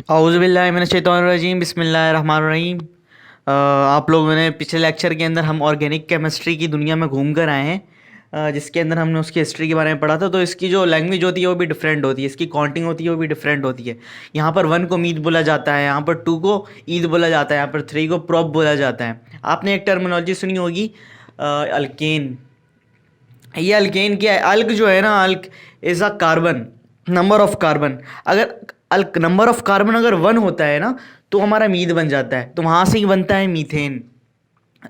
औज़ुबिल्लाहि मिनश्शैतानिर्रजीम बिस्मिल्लाहिर्रहमानिर्रहीम। आप लोगों ने पिछले लेक्चर के अंदर हम ऑर्गेनिक केमिस्ट्री की दुनिया में घूम कर आए हैं, जिसके अंदर हमने उसकी हिस्ट्री के बारे में पढ़ा था। तो इसकी जो लैंग्वेज होती है वो भी डिफरेंट होती है, इसकी काउंटिंग होती है वो भी डिफरेंट होती है। यहाँ पर 1 को मीत बोला जाता है, यहाँ पर 2 को ईद बोला जाता है, यहाँ पर 3 को प्रोप बोला जाता है। आपने एक टर्मिनोलॉजी सुनी होगी, अल्केन। ये अल्केन क्या है? अल्क जो है ना, alk is a carbon, number of carbon. अगर अल्क नंबर ऑफ कार्बन अगर 1 होता है ना, तो हमारा मीथ बन जाता है, तो वहाँ से ही बनता है मीथेन।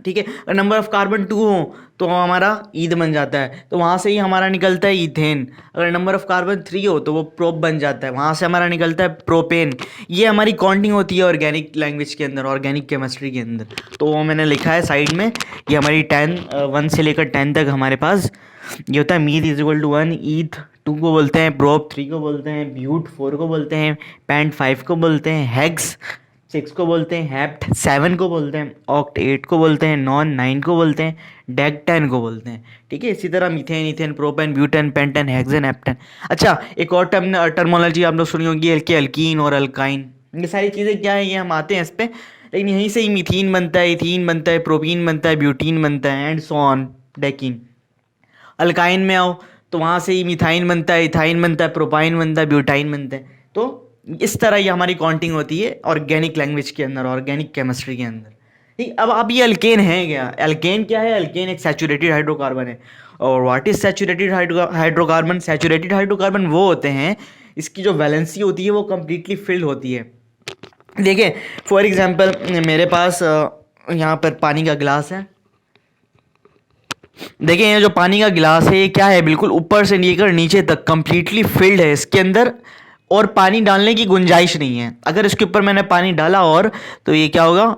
ठीक है। और नंबर ऑफ कार्बन 2 हो तो हमारा ईद बन जाता है, तो वहाँ से ही हमारा निकलता है ईथेन। अगर नंबर ऑफ कार्बन 3 हो तो वो प्रोप बन जाता है, वहाँ से हमारा निकलता है प्रोपेन। ये हमारी काउंटिंग होती है ऑर्गेनिक लैंग्वेज के अंदर, ऑर्गेनिक केमिस्ट्री के अंदर। तो वो मैंने लिखा है साइड में। ये हमारी 1 से लेकर 10 तक हमारे पास ये होता है। मीथ इज इक्वल टू 1, ईथ 2 को बोलते हैं, प्रोप 3 को बोलते हैं, ब्यूट 4 को बोलते हैं, पैंट 5 को बोलते हैं, हेक्स 6 को बोलते हैं, हेप्ट 7 को बोलते हैं, ऑक्ट 8 को बोलते हैं, नॉन 9 को बोलते हैं, डेक 10 को बोलते हैं। ठीक है। इसी तरह methane, ethane, propane, butane, pentane, hexane, heptane. अच्छा, एक और टर्मोलॉजी आप लोग सुनी होगी, अल्कीन और अल्काइन। ये सारी चीज़ें क्या है, ये हम आते हैं इस पर, लेकिन यहीं से ही मीथीन बनता है, इथीन बनता है, प्रोपीन बनता है, ब्यूटीन बनता है, and so on, Deccan. Alkyne में आओ तो वहाँ से ही मिथाइन बनता है, इथाइन बनता है, प्रोपाइन बनता है, ब्यूटाइन बनता है। तो इस तरह ये हमारी काउंटिंग होती है ऑर्गेनिक लैंग्वेज के अंदर, ऑर्गेनिक केमिस्ट्री के अंदर। ठीक। अब ये अल्केन है क्या? अल्केन क्या है? अल्केन एक सैचुरेटेड हाइड्रोकार्बन है। और what is saturated hydrocarbon? Saturated hydrocarbon वो होते हैं इसकी जो वैलेंसी होती है वो कम्प्लीटली फिल्ड होती है। देखिए, फॉर एग्जाम्पल मेरे पास यहाँ पर पानी का गिलास है। देखिए, ये जो पानी का गिलास है ये क्या है? बिल्कुल ऊपर से लेकर नीचे तक कंप्लीटली फिल्ड है, इसके अंदर और पानी डालने की गुंजाइश नहीं है। अगर इसके ऊपर मैंने पानी डाला और तो ये क्या होगा,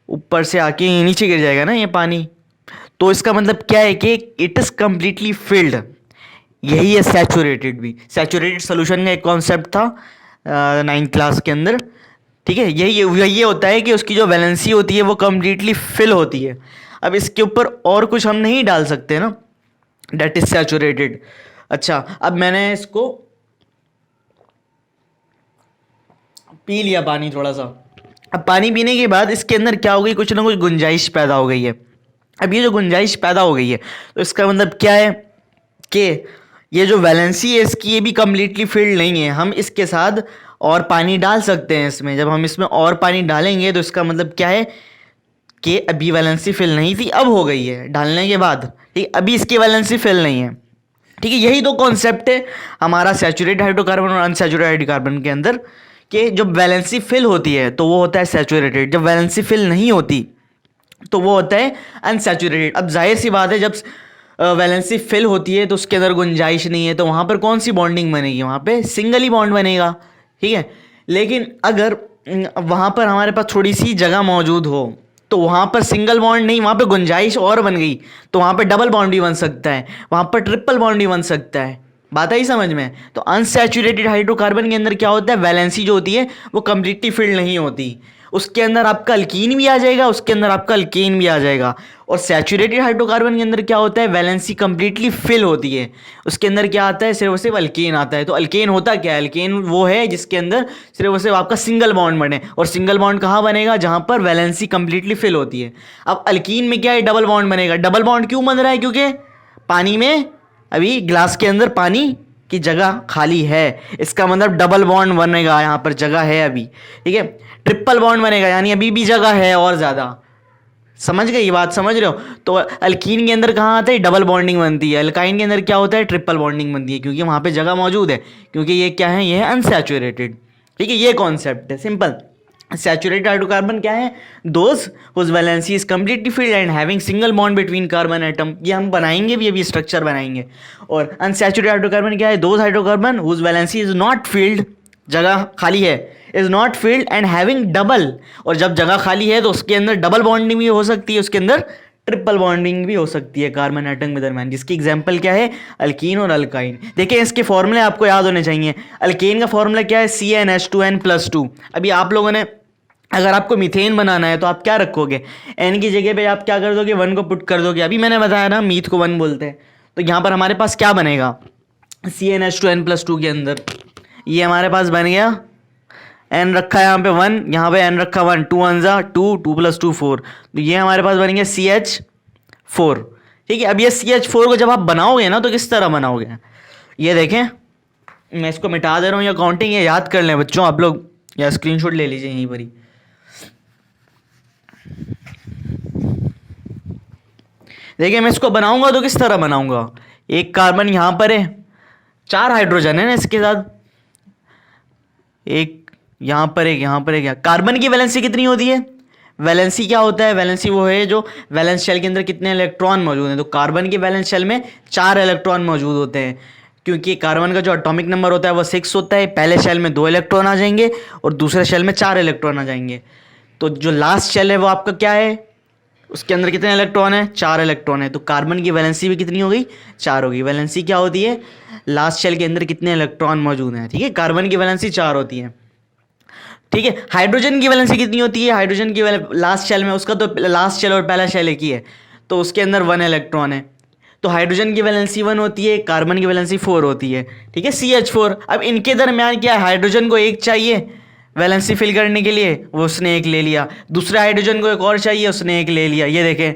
ऊपर से आके नीचे गिर जाएगा ना ये पानी। तो इसका मतलब क्या है कि इट इज़ कम्प्लीटली फिल्ड। यही है सैचुरेटेड भी। सैचुरेटेड सोल्यूशन का एक कॉन्सेप्ट था 9th क्लास के अंदर। ठीक है। यही होता है कि उसकी जो वैलेंसी होती है वो कम्प्लीटली फिल होती है। अब इसके ऊपर और कुछ हम नहीं डाल सकते ना, डेट इज सैचुरेटेड। अच्छा, अब मैंने इसको पी लिया पानी थोड़ा सा। अब पानी पीने के बाद इसके अंदर क्या हो गई, कुछ ना कुछ गुंजाइश पैदा हो गई है। अब ये जो गुंजाइश पैदा हो गई है तो इसका मतलब क्या है कि ये जो वैलेंसी है इसकी ये भी कम्प्लीटली फिल्ड नहीं है। हम इसके साथ और पानी डाल सकते हैं इसमें। जब हम इसमें और पानी डालेंगे तो इसका मतलब क्या है कि अभी वैलेंसी फिल नहीं थी, अब हो गई है डालने के बाद। ठीक। अभी इसकी वैलेंसी फिल नहीं है। ठीक है। यही दो कॉन्सेप्ट है हमारा सैचुरेटेड हाइड्रोकार्बन और अनसैचुरेटेड हाइड्रोकार्बन के अंदर, कि जब वैलेंसी फिल होती है तो वो होता है सैचुरेटेड, जब वैलेंसी फिल नहीं होती तो वो होता है अनसैचुरेटेड। अब जाहिर सी बात है, जब वैलेंसी फिल होती है तो उसके अंदर गुंजाइश नहीं है, तो वहाँ पर कौन सी बॉन्डिंग बनेगी? वहाँ पे सिंगल ही बॉन्ड बनेगा। ठीक है। लेकिन अगर वहाँ पर हमारे पास थोड़ी सी जगह मौजूद हो तो वहाँ पर सिंगल बॉन्ड नहीं, वहाँ पे गुंजाइश और बन गई, तो वहाँ पे डबल बॉन्ड भी बन सकता है, वहाँ पर ट्रिपल बॉन्ड भी बन सकता है। बात आई समझ में? तो अनसैचुरेटेड हाइड्रोकार्बन के अंदर क्या होता है, वैलेंसी जो होती है वो कम्प्लीटली फिल्ड नहीं होती। उसके अंदर आपका अल्कीन भी आ जाएगा, उसके अंदर आपका अल्केन भी आ जाएगा। और सैचुरेटेड हाइड्रोकार्बन के अंदर क्या होता है, वैलेंसी कंप्लीटली फिल होती है, उसके अंदर क्या आता है, सिर्फ और सिर्फ अल्केन आता है। तो अल्केन होता क्या है? अल्केन वो है जिसके अंदर सिर्फ और सिर्फ आपका सिंगल बॉन्ड बने, और सिंगल बॉन्ड कहाँ बनेगा? जहाँ पर वैलेंसी कंप्लीटली फिल होती है। अब अल्कीन में क्या है, डबल बॉन्ड बनेगा। डबल बॉन्ड क्यों बन रहा है? क्योंकि पानी में अभी ग्लास के अंदर पानी की जगह खाली है, इसका मतलब डबल बॉन्ड बनेगा, यहाँ पर जगह है अभी। ठीक है। ट्रिपल बॉन्ड बनेगा यानी अभी भी जगह है और ज़्यादा। समझ गए ये बात? समझ रहे हो? तो अल्कीन के अंदर कहाँ आता है, डबल बॉन्डिंग बनती है। अल्काइन के अंदर क्या होता है, ट्रिपल बॉन्डिंग बनती है, क्योंकि वहाँ पे जगह मौजूद है, क्योंकि ये क्या है, ये है अनसैचुरेटेड। ठीक है। ये कॉन्सेप्ट है सिंपल। सैचुरेटेड हाइड्रोकार्बन क्या है, those whose valency is completely filled and having single bond between carbon atom. ये हम बनाएंगे भी, अभी स्ट्रक्चर बनाएंगे। और अनसैचुरेटेड हाइड्रोकार्बन क्या है, those hydrocarbon whose valency is not filled, जगह खाली है, is not filled and having double. और जब जगह खाली है तो उसके अंदर डबल बॉन्डिंग भी हो सकती है, उसके अंदर ट्रिपल बॉन्डिंग भी हो सकती है कार्बन एटम के दरम्यान, जिसकी एग्जांपल क्या है, अल्कीन और अल्काइन। देखिए, इसके फॉर्मूले आपको याद होने चाहिए। अल्केन का फॉर्मूला क्या है, CnH2n+2। अभी आप लोगों ने, अगर आपको मीथेन बनाना है तो आप क्या रखोगे, एन की जगह पे आप क्या कर दोगे, 1 को पुट कर दोगे। अभी मैंने बताया ना, मीथ को 1 बोलते हैं। तो यहाँ पर हमारे पास क्या बनेगा, CnH2n+2 के अंदर ये हमारे पास बन गया एन रखा है यहाँ पे 1, यहाँ पे एन रखा 1, 2 1 जा 2, 2 + 2 4, तो ये हमारे पास बनेंगे CH4। ठीक है, अब ये CH4 को जब आप बनाओगे ना तो किस तरह बनाओगे, ये देखें, मैं इसको मिटा दे रहा हूँ, या काउंटिंग ये याद कर लें बच्चों आप लोग, या स्क्रीनशॉट ले लीजिए यहीं पर ही। देखिए मैं इसको बनाऊंगा तो किस तरह बनाऊंगा, एक कार्बन यहाँ पर है, 4 हाइड्रोजन है ना इसके साथ, एक यहाँ पर, एक यहाँ पर, एक कार्बन की वैलेंसी कितनी होती है, वैलेंसी क्या होता है, वैलेंसी वो है जो वैलेंस शेल के अंदर कितने इलेक्ट्रॉन मौजूद हैं, तो कार्बन की वैलेंस शेल में 4 इलेक्ट्रॉन मौजूद होते हैं, क्योंकि कार्बन का जो एटॉमिक नंबर होता है वो 6 होता है, पहले शेल में 2 इलेक्ट्रॉन आ जाएंगे और दूसरे शेल में 4 इलेक्ट्रॉन आ जाएंगे। तो जो लास्ट शेल है वो आपका क्या है, उसके अंदर कितने इलेक्ट्रॉन है, 4 इलेक्ट्रॉन है, तो कार्बन की वैलेंसी भी कितनी हो गई, 4 होगी। वैलेंसी क्या होती है, लास्ट शेल के अंदर कितने इलेक्ट्रॉन मौजूद हैं, ठीक है, कार्बन की वैलेंसी 4 होती है। ठीक है, हाइड्रोजन की वैलेंसी कितनी होती है, हाइड्रोजन की लास्ट शेल में, उसका तो लास्ट शेल और पहला शेल एक ही है, तो उसके अंदर 1 इलेक्ट्रॉन है, तो हाइड्रोजन की वैलेंसी 1 होती है, कार्बन की वैलेंसी 4 होती है। ठीक है, CH4। अब इनके दरमियान क्या है, हाइड्रोजन को एक चाहिए वैलेंसी फिल करने के लिए, वो उसने एक ले लिया, दूसरे हाइड्रोजन को एक और चाहिए, उसने एक ले लिया, ये देखें,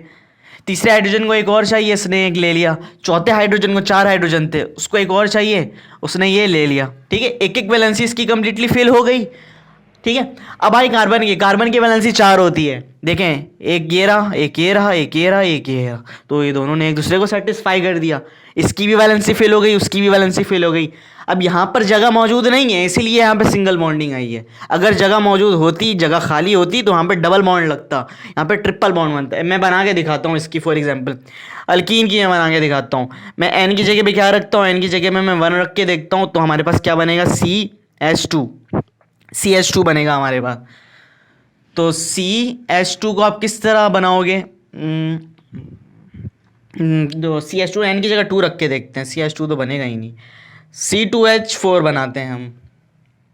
तीसरे हाइड्रोजन को एक और चाहिए, उसने एक ले लिया, चौथे हाइड्रोजन को, 4 हाइड्रोजन थे, उसको एक और चाहिए, उसने ये ले लिया। ठीक है, एक एक वैलेंसी इसकी कंप्लीटली फिल हो गई। ठीक है, अब आई कार्बन की वैलेंसी 4 होती है, देखें, एक ये रहा, एक ये रहा, एक ये रहा, एक ये रहा, तो ये दोनों ने एक दूसरे को सेटिस्फाई कर दिया, इसकी भी वैलेंसी फिल हो गई, उसकी भी वैलेंसी फिल हो गई। अब यहाँ पर जगह मौजूद नहीं है, इसीलिए यहाँ पे सिंगल बॉन्डिंग आई है, अगर जगह मौजूद होती, जगह खाली होती, तो यहाँ पे डबल बॉन्ड लगता, यहाँ पे ट्रिपल बॉन्ड बनता है। मैं बना के दिखाता हूँ इसकी, फॉर एग्जाम्पल अल्कीन की मैं बना के दिखाता हूँ। मैं एन की जगह पे क्या रखता हूँ, एन की जगह में मैं 1 रख के देखता हूँ, तो हमारे पास क्या बनेगा, CH2 बनेगा हमारे पास। तो CH2 को आप किस तरह बनाओगे, तो CH2 एन की जगह 2 रख के देखते हैं, CH2 तो बनेगा ही नहीं, C2H4 बनाते हैं हम,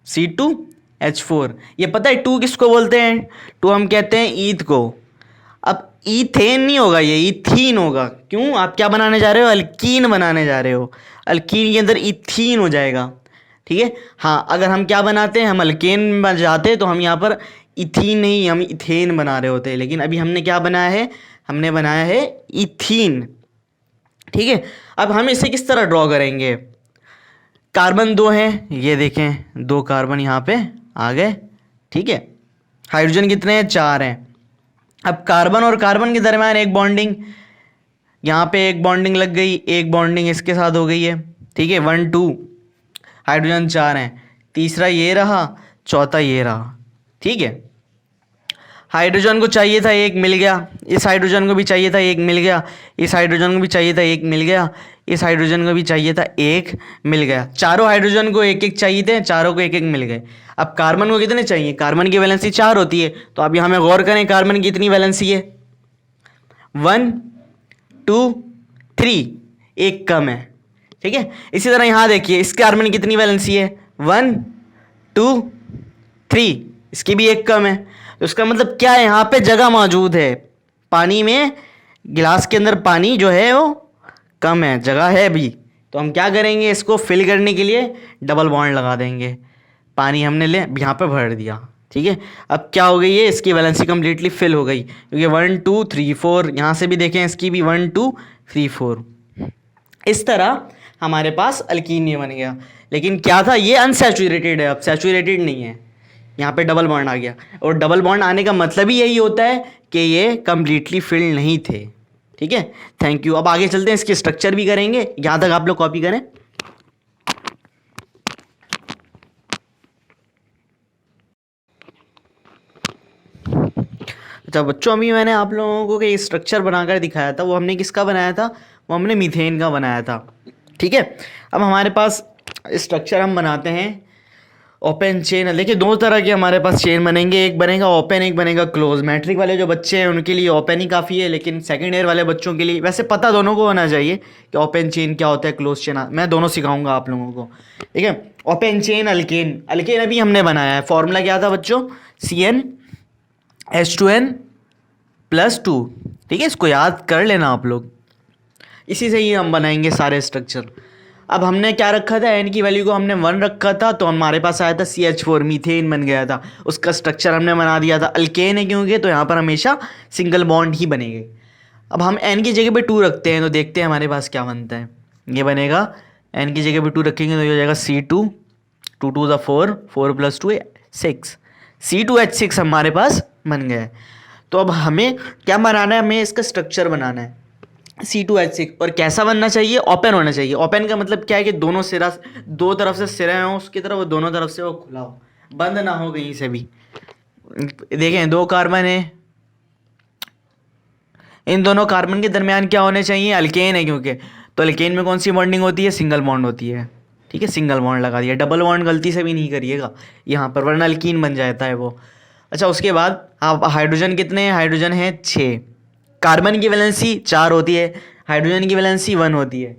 C2H4। ये पता है 2 किसको बोलते हैं, 2 हम कहते हैं ईथ को। अब ईथेन नहीं होगा, ये ईथीन होगा, क्यों, आप क्या बनाने जा रहे हो, अल्कीन बनाने जा रहे हो, अल्कीन के अंदर ईथीन हो जाएगा। ठीक है, हाँ, अगर हम क्या बनाते हैं, हम अल्केन में जाते तो हम यहाँ पर इथीन नहीं, हम इथेन बना रहे होते, लेकिन अभी हमने क्या बनाया है, हमने बनाया है इथीन। ठीक है, अब हम इसे किस तरह ड्रॉ करेंगे, कार्बन 2 हैं, ये देखें 2 कार्बन यहाँ पे आ गए। ठीक है, हाइड्रोजन कितने हैं, 4 हैं। अब कार्बन और कार्बन के दरम्यान एक बॉन्डिंग, यहाँ पे एक बॉन्डिंग लग गई, एक बॉन्डिंग इसके साथ हो गई है। ठीक है, 1 2, हाइड्रोजन 4 हैं, तीसरा ये रहा, चौथा ये रहा। ठीक है, हाइड्रोजन को चाहिए था, एक मिल गया, इस हाइड्रोजन को भी चाहिए था, एक मिल गया, इस हाइड्रोजन को भी चाहिए था, एक मिल गया, इस हाइड्रोजन को भी चाहिए था, एक मिल गया। चारों हाइड्रोजन को एक एक चाहिए थे, चारों को एक एक मिल गए। अब कार्बन को कितने चाहिए, कार्बन की वैलेंसी 4 होती है, तो अब यहाँ में गौर करें, कार्बन की कितनी वैलेंसी है, 1 2 3, एक कम है। ठीक है, इसी तरह यहाँ देखिए, इस कार्बन की कितनी वैलेंसी है, 1 2 3, इसकी भी एक कम है, तो इसका मतलब क्या है, यहाँ पे जगह मौजूद है, पानी में, गिलास के अंदर पानी जो है वो कम है, जगह है भी, तो हम क्या करेंगे, इसको फिल करने के लिए डबल बॉन्ड लगा देंगे, पानी हमने ले यहाँ पे भर दिया। ठीक है, अब क्या हो गई है, इसकी वैलेंसी कंप्लीटली फिल हो गई, क्योंकि 1 2 3 4, यहाँ से भी देखें इसकी भी 1 2 3 4, इस तरह हमारे पास अल्कीन ये बन गया। लेकिन क्या था, ये अनसैचुरेटेड है, अब सैचुरेटेड नहीं है, यहाँ पे डबल बॉन्ड आ गया, और डबल बॉन्ड आने का मतलब ही यही होता है कि ये कंप्लीटली फिल्ड नहीं थे। ठीक है, थैंक यू। अब आगे चलते हैं, इसकी स्ट्रक्चर भी करेंगे, यहाँ तक आप लोग कॉपी करें। अच्छा बच्चों, अभी मैंने आप लोगों को एक स्ट्रक्चर बनाकर दिखाया था, वो हमने किसका बनाया था, वो हमने मीथेन का बनाया था। ठीक है, अब हमारे पास स्ट्रक्चर हम बनाते हैं ओपन चेन। देखिए 2 तरह के हमारे पास चेन बनेंगे, एक बनेगा ओपन, एक बनेगा क्लोज। मैट्रिक वाले जो बच्चे हैं उनके लिए ओपन ही काफ़ी है, लेकिन सेकंड ईयर वाले बच्चों के लिए वैसे पता दोनों को होना चाहिए कि ओपन चेन क्या होता है, क्लोज चेन, मैं दोनों सिखाऊंगा आप लोगों को। ठीक है, ओपन चेन अल्केन, अल्केन अभी हमने बनाया है, फॉर्मूला क्या था बच्चों, CnH2n+2। ठीक है, इसको याद कर लेना आप लोग, इसी से ही हम बनाएंगे सारे स्ट्रक्चर। अब हमने क्या रखा था, एन की वैल्यू को हमने 1 रखा था, तो हमारे पास आया था CH4, मीथेन बन गया था। उसका स्ट्रक्चर हमने बना दिया था, अल्केन है क्योंकि, तो यहाँ पर हमेशा सिंगल बॉन्ड ही बनेंगे। अब हम एन की जगह पे 2 रखते हैं, तो देखते हैं हमारे पास क्या बनता है। ये बनेगा, एन की जगह पे 2 रखेंगे तो ये हो जाएगा C2, 2 2 4, 4 + 2 6, C2H6 हमारे पास बन गया है। तो अब हमें क्या बनाना है, हमें इसका स्ट्रक्चर बनाना है C2H6। और कैसा बनना चाहिए, ओपन होना चाहिए। ओपन का मतलब क्या है कि दोनों सिरा, दो तरफ से सिरे हों उसकी तरफ, वो दोनों तरफ से वो खुला हो, बंद ना हो कहीं से भी। देखें 2 कार्बन है, इन दोनों कार्बन के दरमियान क्या होने चाहिए, अल्केन है क्योंकि, तो अल्केन में कौन सी बॉन्डिंग होती है, सिंगल बॉन्ड होती है। ठीक है, सिंगल बॉन्ड लगा दिया, डबल बॉन्ड गलती से भी नहीं करिएगा यहाँ पर, वरना अल्कीन बन जाता है वो। अच्छा, उसके बाद आप हाइड्रोजन कितने हैं, हाइड्रोजन है 6, कार्बन की वैलेंसी 4 होती है, हाइड्रोजन की वैलेंसी 1 होती है।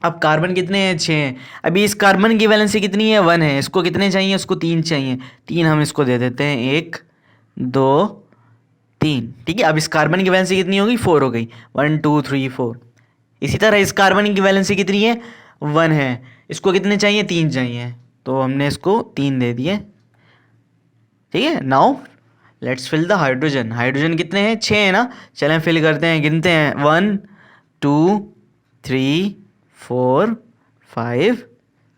अब कार्बन कितने हैं, 6 हैं। अभी इस कार्बन की वैलेंसी कितनी है, 1 है। इसको कितने चाहिए, उसको 3 चाहिए, 3 हम इसको दे देते हैं, 1 2 3। ठीक है, अब इस कार्बन की वैलेंसी कितनी होगी, 4 हो गई, 1 2 3 4। इसी तरह इस कार्बन की वैलेंसी कितनी है, 1 है। इसको कितने चाहिए, 3 चाहिए, तो हमने इसको 3 दे दिए। ठीक है, now let's fill the hydrogen. Hydrogen कितने हैं, 6 है ना, चलें फिल करते हैं, गिनते हैं, 1 2 3 4 5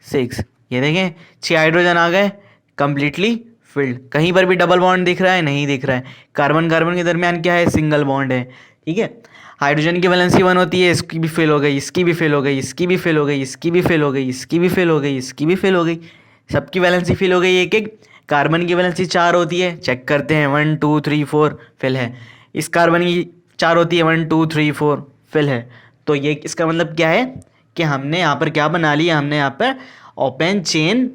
6। ये देखें 6 हाइड्रोजन आ गए, कंप्लीटली फिल्ड। कहीं पर भी डबल बॉन्ड दिख रहा है, नहीं दिख रहा है। कार्बन कार्बन के दरमियान क्या है, सिंगल बॉन्ड है। ठीक है, हाइड्रोजन की वैलेंसी 1 होती है, इसकी भी फिल हो गई, इसकी भी फिल हो गई, इसकी भी फिल हो गई, इसकी भी फिल हो गई, इसकी भी फिल हो गई, इसकी भी फिल हो गई, सबकी वैलेंसी फिल हो गई एक एक। कार्बन की वैलेंसी 4 होती है, चेक करते हैं, 1 2 3 4 फिल है। इस कार्बन की 4 होती है, 1 2 3 4 फिल है। तो ये इसका मतलब क्या है कि हमने यहाँ पर क्या बना लिया, हमने यहाँ पर ओपन चेन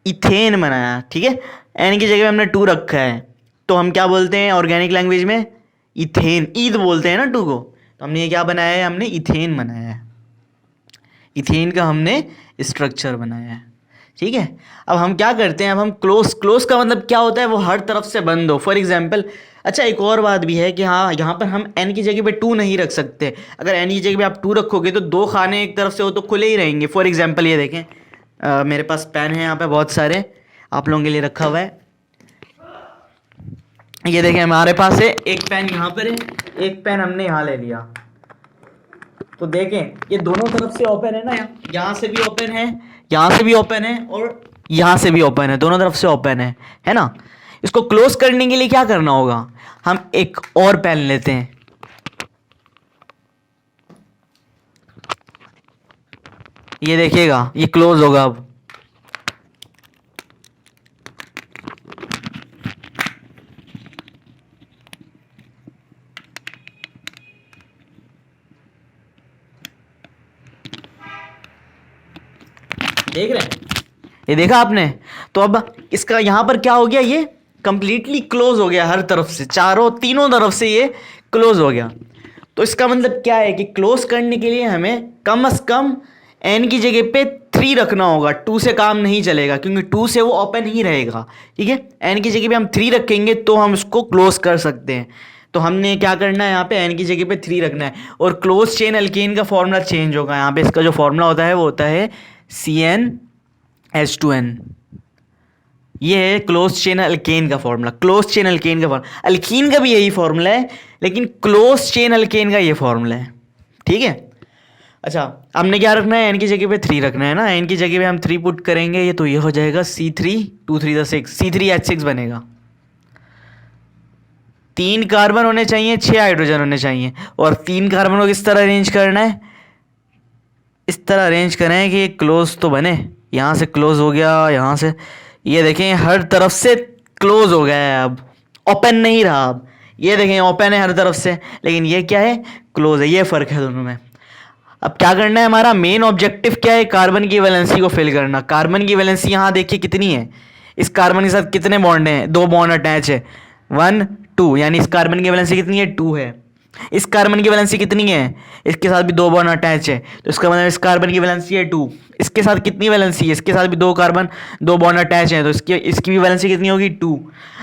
इथेन बनाया। ठीक है, एन की जगह पे हमने 2 रखा है, तो हम क्या बोलते हैं ऑर्गेनिक लैंग्वेज में, इथेन, ईद बोलते हैं ना 2 को। तो हमने ये क्या बनाया है, हमने इथेन बनाया है, इथेन का हमने स्ट्रक्चर बनाया है। ठीक है, अब हम क्या करते हैं, अब हम क्लोज का मतलब क्या होता है, वो हर तरफ से बंद हो। फॉर एग्जांपल, अच्छा एक और बात भी है कि हाँ, यहाँ पर हम एन की जगह पे 2 नहीं रख सकते। अगर एन की जगह पे आप 2 रखोगे तो 2 खाने एक तरफ से हो तो खुले ही रहेंगे। फॉर एग्जांपल ये देखें, मेरे पास पेन है यहाँ पे बहुत सारे, आप लोगों के लिए रखा हुआ है। ये देखें हमारे पास है एक पेन यहाँ पर है, एक पेन हमने यहाँ ले लिया, तो देखें ये दोनों तरफ से ओपन है ना, यहाँ से भी ओपन है, यहाँ से भी ओपन है, और यहाँ से भी ओपन है, दोनों तरफ से ओपन है ना। इसको क्लोज करने के लिए क्या करना होगा, हम एक और पेन लेते हैं, ये देखिएगा ये क्लोज होगा। अब देख रहे हैं, ये देखा आपने। तो अब इसका यहाँ पर क्या हो गया, ये कंप्लीटली क्लोज हो गया, हर तरफ से, तीनों तरफ से ये क्लोज हो गया। तो इसका मतलब क्या है कि क्लोज करने के लिए हमें कम से कम एन की जगह पे 3 रखना होगा, 2 से काम नहीं चलेगा, क्योंकि 2 से वो ओपन ही रहेगा। ठीक है, एन की जगह पे हम 3 रखेंगे तो हम इसको क्लोज कर सकते हैं। तो हमने क्या करना है, यहाँ पे एन की जगह पे 3 रखना है, और क्लोज चेन अल्केन का फॉर्मूला चेंज होगा। यहाँ पे इसका जो फॉर्मूला होता है वो होता है CnH2n। ये है क्लोज चेन अल्केन का फॉर्मूला, क्लोज चेन अल्केन का फॉर्मूला। अल्कीन का भी यही फॉर्मूला है, लेकिन क्लोज चेन अल्केन का ये फॉर्मूला है। ठीक है, अच्छा हमने क्या रखना है, एन की जगह पे 3 रखना है ना, एन की जगह पे हम 3 पुट करेंगे, ये तो ये हो जाएगा C3 2 3 6, C3H6 बनेगा। 3 कार्बन होने चाहिए, 6 हाइड्रोजन होने चाहिए, और 3 कार्बन को किस तरह अरेंज करना है, इस तरह अरेंज करें कि क्लोज तो बने। यहाँ से क्लोज हो गया, यहाँ से, ये देखें हर तरफ से क्लोज हो गया है, अब ओपन नहीं रहा। अब ये देखें ओपन है हर तरफ से, लेकिन ये क्या है, क्लोज है। ये फ़र्क है दोनों में। अब क्या करना है, हमारा मेन ऑब्जेक्टिव क्या है, कार्बन की वैलेंसी को फिल करना। कार्बन की वैलेंसी यहाँ देखिए कितनी है, इस कार्बन के साथ कितने बॉन्ड हैं, 2 बॉन्ड अटैच है, 1 2, यानी इस कार्बन की वैलेंसी कितनी है, 2 है। इस कार्बन की वैलेंसी कितनी है, इसके साथ भी 2 बॉन्ड अटैच है, तो इसका मतलब इस कार्बन की वैलेंसी है 2। इसके साथ कितनी वैलेंसी है, इसके साथ भी 2 कार्बन 2 बॉन्ड अटैच है, तो इसकी भी वैलेंसी कितनी होगी, 2।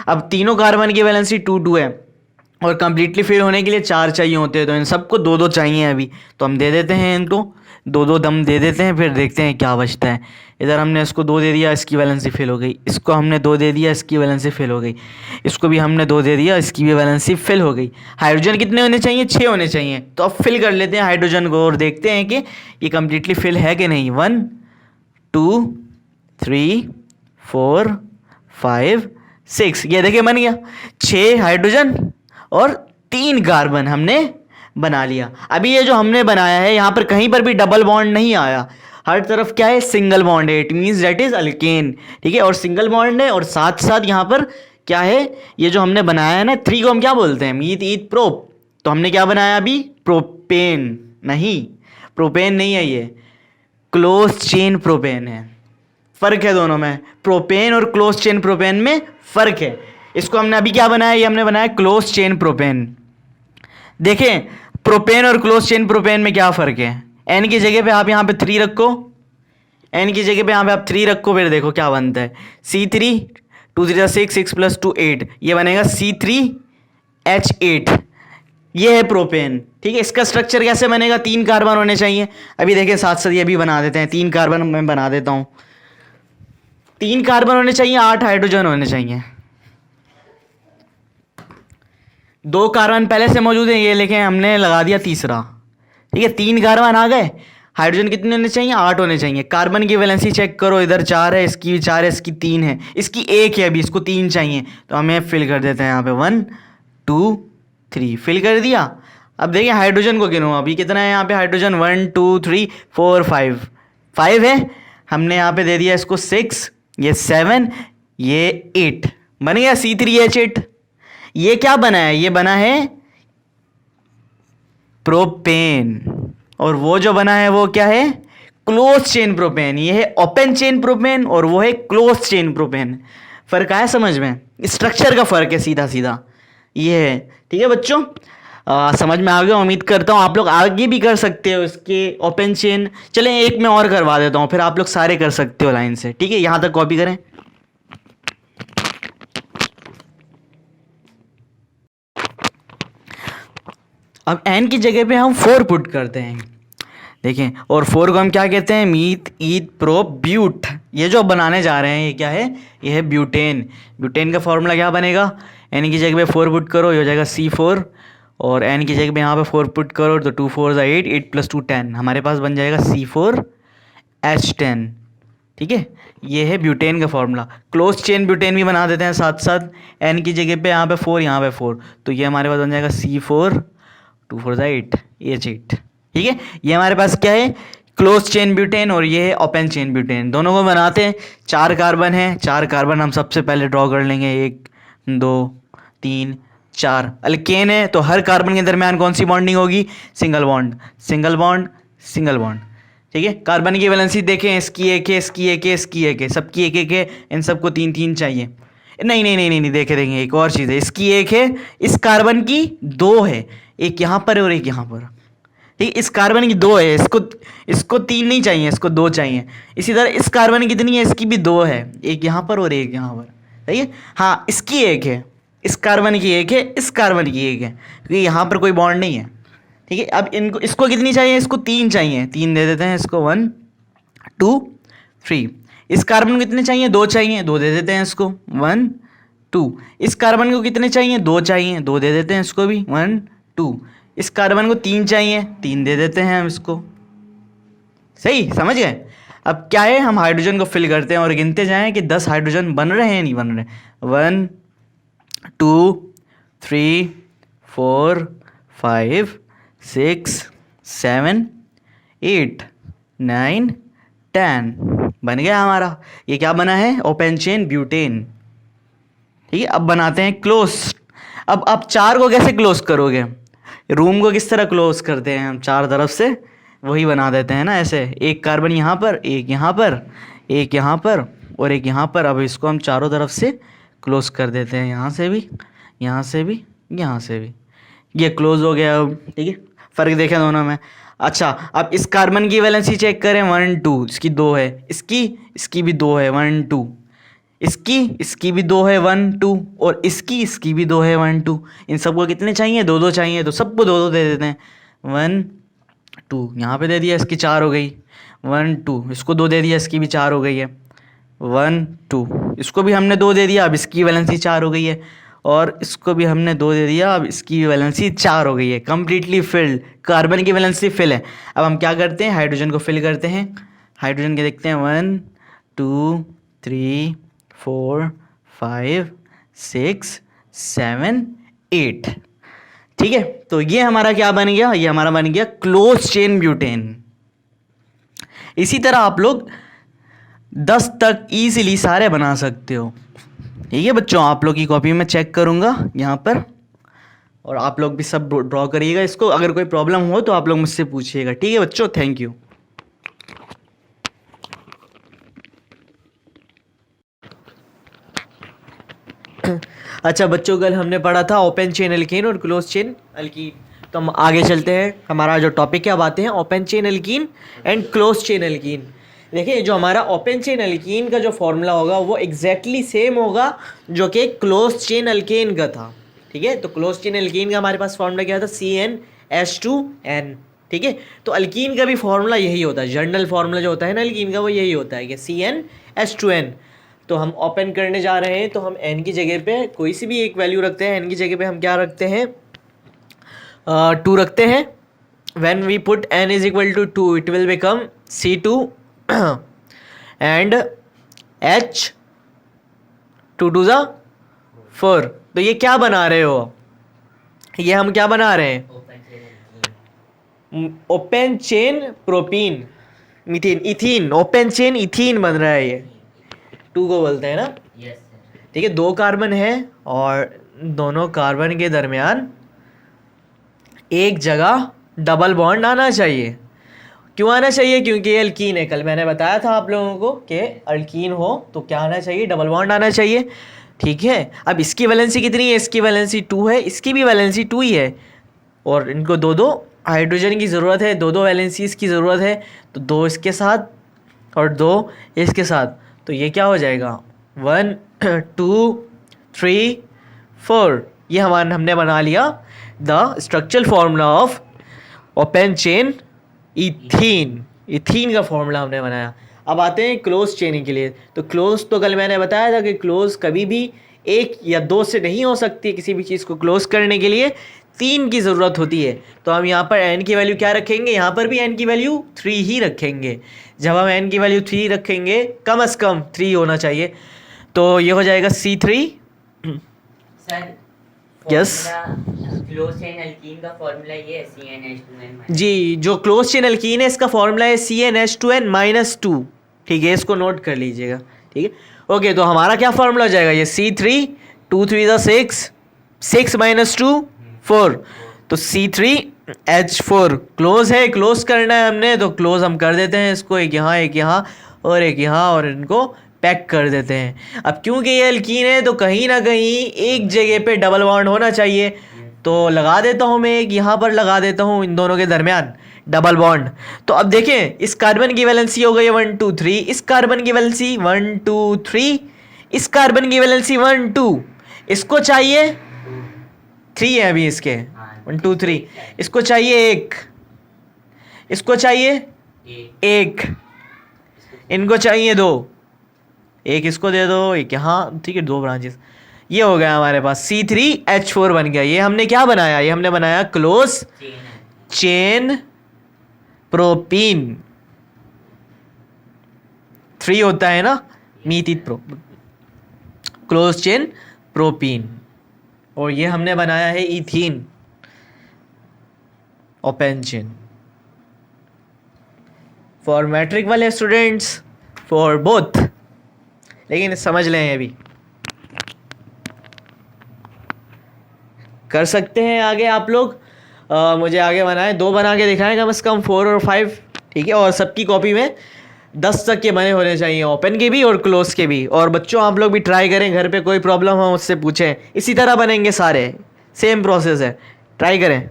अब तीनों कार्बन की वैलेंसी 2 2 है, और कम्प्लीटली फिल होने के लिए 4 चाहिए होते हैं, तो इन सबको 2-2 चाहिए अभी, तो हम दे देते हैं इनको 2-2 दम दे देते हैं, फिर देखते हैं क्या बचता है। इधर हमने इसको 2 दे दिया, इसकी वैलेंसी फिल हो गई, इसको हमने 2 दे दिया, इसकी वैलेंसी फिल हो गई, इसको भी हमने 2 दे दिया, इसकी भी वैलेंसी फिल हो गई। हाइड्रोजन कितने होने चाहिए? 6 होने चाहिए। तो अब फिल कर लेते हैं हाइड्रोजन को और देखते हैं कि ये कम्प्लीटली फिल है कि नहीं। 1 2 3 4 5 6, ये देखिए बन गया। 6 हाइड्रोजन और 3 कार्बन हमने बना लिया। अभी ये जो हमने बनाया है यहाँ पर कहीं पर भी डबल बॉन्ड नहीं आया, हर तरफ क्या है? सिंगल बॉन्ड है। It means that is alkane, ठीक है, और सिंगल बॉन्ड है, और साथ साथ यहाँ पर क्या है? ये जो हमने बनाया है ना 3 को हम क्या बोलते हैं? Meth eth prop. तो हमने क्या बनाया अभी? प्रोपेन। नहीं, प्रोपेन नहीं है, ये क्लोज चेन प्रोपेन है। फर्क है दोनों में, प्रोपेन और क्लोज चेन प्रोपेन में फर्क है। इसको हमने अभी क्या बनाया? ये हमने बनाया क्लोज चेन प्रोपेन। देखें प्रोपेन और क्लोज चेन प्रोपेन में क्या फर्क है? एन की जगह पे आप यहाँ पे 3 रखो, एन की जगह पे यहाँ पे आप 3 रखो, फिर देखो क्या बनता है। C3 2 3 6 6 + 2 8, ये बनेगा C3H8, ये है प्रोपेन, ठीक है। इसका स्ट्रक्चर कैसे बनेगा? 3 कार्बन होने चाहिए। अभी देखें साथ साथ ये भी बना देते हैं, 3 कार्बन मैं बना देता हूँ। 3 कार्बन होने चाहिए, 8 हाइड्रोजन होने चाहिए। 2 कार्बन पहले से मौजूद है, ये लेके हमने लगा दिया तीसरा, ठीक है। 3 कार्बन आ गए, हाइड्रोजन कितने होने चाहिए? 8 होने चाहिए। कार्बन की वैलेंसी चेक करो, इधर 4 है, इसकी भी 4 है, इसकी 3 है, इसकी 1 है, अभी इसको 3 चाहिए, तो हमें फिल कर देते हैं यहाँ पे 1 2 3, फिल कर दिया। अब देखिए हाइड्रोजन को गिनो, अभी कितना है यहाँ पे हाइड्रोजन? 1 2 3 4 5 है, हमने यहाँ पे दे दिया इसको 6, ये 7, ये 8, बन गया C3H8। ये क्या बना है? ये बना है प्रोपेन, और वो जो बना है वो क्या है? Close chain propane. ये है ओपन चेन प्रोपेन और वो है क्लोज चेन प्रोपेन। फर्क आया समझ में? स्ट्रक्चर का फर्क है सीधा सीधा, ये है, ठीक है बच्चों। समझ में आ गया, उम्मीद करता हूँ। आप लोग आगे भी कर सकते हो इसके ओपन चेन। चलें एक मैं और करवा देता हूँ, फिर आप लोग सारे कर सकते हो लाइन से, ठीक है। यहाँ तक कॉपी करें। अब एन की जगह पे हम 4 पुट करते हैं, देखें, और 4 को हम क्या कहते हैं? Meth eth prop but. ये जो बनाने जा रहे हैं ये क्या है? ये है ब्यूटेन। ब्यूटेन का फॉर्मूला क्या बनेगा? एन की जगह पे 4 पुट करो, ये हो जाएगा C4, और एन की जगह पे यहाँ पे 4 पुट करो, तो 2 4 8, 8 + 2 10, हमारे पास बन जाएगा C4H10, ठीक है। ये है ब्यूटेन का फॉर्मूला। क्लोज चेन ब्यूटेन भी बना देते हैं साथ साथ। एन की जगह पे यहाँ पे 4, यहाँ पे 4, तो ये हमारे पास बन जाएगा C4 2 4 8 H8, ठीक है। ये हमारे पास क्या है? क्लोज चेन ब्यूटेन, और ये है ओपन चेन ब्यूटेन। दोनों को बनाते हैं। 4 कार्बन है, 4 कार्बन हम सबसे पहले ड्रॉ कर लेंगे, 1 2 3 4। अल्केन है तो हर कार्बन के दरमियान कौन सी बॉन्डिंग होगी? Single bond, single bond, single bond, ठीक है। कार्बन की वैलेंसी देखें, इसकी 1 है, इसकी 1 है, इसकी 1 है, सबकी 1 1 है, इन सबको 3 3 चाहिए। नहीं नहीं नहीं नहीं नहीं, देखें देखें, एक और चीज़ है, इसकी 1 है, इस कार्बन की 2 है, एक यहाँ पर है और एक यहाँ पर, ठीक है। इस कार्बन की 2 है, इसको 3 नहीं चाहिए, इसको 2 चाहिए। इसी तरह इस कार्बन की कितनी है? इसकी भी 2 है, एक यहाँ पर और एक यहाँ पर, सही है। हाँ, इसकी 1 है, इस कार्बन की 1 है, इस कार्बन की 1 है, क्योंकि यहाँ पर कोई बॉन्ड नहीं है, ठीक है। अब इसको कितनी चाहिए? इसको 3 चाहिए, 3 दे देते हैं इसको, 1 2 3। इस कार्बन को कितने चाहिए? 2 चाहिए, 2 दे देते हैं इसको, 1 2। इस कार्बन को कितने चाहिए? 2 चाहिए, 2 दे देते हैं इसको भी, 1 2। इस कार्बन को 3 चाहिए, 3 दे देते हैं हम इसको, सही समझ गए। अब क्या है? हम हाइड्रोजन को फिल करते हैं और गिनते जाएं कि 10 हाइड्रोजन बन रहे हैं नहीं बन रहे। 1 2 3 4 5 6 7 8 9 10, बन गया हमारा। ये क्या बना है? ओपन चेन ब्यूटेन, ठीक है। अब बनाते हैं क्लोज। अब आप 4 को कैसे क्लोज करोगे? रूम को किस तरह क्लोज करते हैं हम? 4 तरफ से वही बना देते हैं ना, ऐसे, एक कार्बन यहाँ पर, एक यहाँ पर, एक यहाँ पर और एक यहाँ पर। अब इसको हम चारों तरफ से क्लोज कर देते हैं, यहाँ से भी, यहाँ से भी, यहाँ से भी। ये क्लोज हो गया अब, ठीक है। फ़र्क देखें दोनों में। अच्छा, अब इस कार्बन की वैलेंसी चेक करें, 1 2, इसकी 2 है, इसकी भी 2 है, 1 2। इसकी भी 2 है 1 2, और इसकी भी 2 है 1 2। इन सबको कितने चाहिए? 2 2 चाहिए, तो सबको 2 2 दे देते हैं। 1 2 यहाँ पे दे दिया, इसकी 4 हो गई। 1 2 इसको 2 दे दिया, इसकी भी 4 हो गई है। 1 2 इसको भी हमने 2 दे दिया, अब इसकी वैलेंसी 4 हो गई है। और इसको भी हमने 2 दे दिया, अब इसकी वैलेंसी 4 हो गई है। कंप्लीटली फिल्ड, कार्बन की वैलेंसी फिल है। अब हम क्या करते हैं? हाइड्रोजन को फिल करते हैं। हाइड्रोजन के देखते हैं 1 2 3 4 5 6 7 8। ठीक है, तो ये हमारा क्या बन गया? ये हमारा बन गया क्लोज चेन ब्यूटेन। इसी तरह आप लोग 10 तक इजीली सारे बना सकते हो। ठीक है बच्चों, आप लोग की कॉपी में चेक करूंगा यहाँ पर, और आप लोग भी सब ड्रॉ करिएगा इसको। अगर कोई प्रॉब्लम हो तो आप लोग मुझसे पूछिएगा। ठीक है बच्चों, थैंक यू। अच्छा बच्चों, कल हमने पढ़ा था ओपन चेन एल्कीन और क्लोज चेन एल्कीन। तो हम आगे चलते हैं, हमारा जो टॉपिक है अब आते हैं open chain alkene and close chain alkene. देखिए, जो हमारा ओपन चेन एल्कीन का जो फॉर्मूला होगा वो एग्जैक्टली सेम होगा जो कि क्लोज चेन एल्केन का था। ठीक है, तो क्लोज चेन एल्कीन का हमारे पास फॉर्मूला क्या था? CnH2n। ठीक है, तो अल्कीन का भी फॉर्मूला यही होता है। जनरल फॉर्मूला जो होता है ना अल्कीन का, वो यही होता है कि CnH2n। तो हम ओपन करने जा रहे हैं, तो हम n की जगह पे कोई सी भी एक वैल्यू रखते हैं। n की जगह पे हम क्या रखते हैं? 2 रखते हैं। when we put n is equal to 2 it will become C2 and H 2 to the 4। तो ये क्या बना रहे हो? ये हम क्या बना रहे हैं? Open chain propene methane ethene. Open chain ethene बन रहा है, ये 2 को बोलते हैं ना। ठीक है, 2 कार्बन है और दोनों कार्बन के दरमियान एक जगह डबल बॉन्ड आना चाहिए। क्यों आना चाहिए? क्योंकि ये अल्कीन है। कल मैंने बताया था आप लोगों को कि अल्कीन हो तो क्या आना चाहिए? डबल बॉन्ड आना चाहिए। ठीक है, अब इसकी वैलेंसी कितनी है? इसकी वैलेंसी 2 है, इसकी भी वैलेंसी 2 ही है, और इनको 2 2 हाइड्रोजन की ज़रूरत है, 2 2 वैलेंसीज की ज़रूरत है। तो 2 इसके साथ और 2 इसके साथ, तो ये क्या हो जाएगा? 1 2 3 4। ये हमने बना लिया the structural formula of open chain ethene. Ethene का फॉर्मूला हमने बनाया। अब आते हैं क्लोज चेन के लिए। तो क्लोज, तो कल मैंने बताया था कि क्लोज कभी भी 1 या 2 से नहीं हो सकती। किसी भी चीज़ को क्लोज करने के लिए 3 की ज़रूरत होती है। तो हम यहाँ पर n की वैल्यू क्या रखेंगे? यहाँ पर भी n की वैल्यू 3 ही रखेंगे। जब हम n की वैल्यू 3 रखेंगे, कम से कम 3 होना चाहिए, तो ये हो जाएगा C3। Sir yes close chain alkene का फॉर्मूला ये है CnH2n। जी, जो क्लोज चेन एल्कीन है इसका फॉर्मूला है CnH2n-2। ठीक है, इसको नोट कर लीजिएगा। ठीक है, ओके, तो हमारा क्या फॉर्मूला हो जाएगा? ये C3 2 3 6 6 - 2 4, तो C3H4 क्लोज है। क्लोज करना है हमने, तो क्लोज हम कर देते हैं इसको, एक यहाँ और एक यहाँ, और इनको पैक कर देते हैं। अब क्योंकि ये अल्कीन है तो कहीं ना कहीं एक जगह पे डबल बॉन्ड होना चाहिए, तो लगा देता हूँ मैं एक यहाँ पर, लगा देता हूँ इन दोनों के दरमियान डबल बॉन्ड। तो अब देखें, इस कार्बन की वैलेंसी हो गई 1 2 3, इस कार्बन की वैलेंसी 1 2 3, इस कार्बन की वैलेंसी 1 2, इसको चाहिए 3 है अभी इसके 1 2 3, इसको चाहिए 1, इसको चाहिए 1, इनको चाहिए 2, एक इसको दे दो, एक यहाँ। ठीक है, 2 ब्रांचेस। ये हो गया हमारे पास C3H4 बन गया। ये हमने क्या बनाया? ये हमने बनाया क्लोज चेन प्रोपीन। 3 होता है ना, मीथिल क्लोज चेन प्रोपीन। और ये हमने बनाया है ethene open chain. For matric वाले स्टूडेंट्स, फॉर बोथ, लेकिन समझ लें ये भी कर सकते हैं आगे आप लोग। मुझे आगे बनाए 2 बना के दिखाएं, कम से कम 4 और 5। ठीक है, और सबकी कॉपी में 10 तक के बने होने चाहिए, ओपन के भी और क्लोज के भी। और बच्चों, आप लोग भी ट्राई करें, घर पे कोई प्रॉब्लम हो मुझसे पूछें। इसी तरह बनेंगे सारे, सेम प्रोसेस है, ट्राई करें।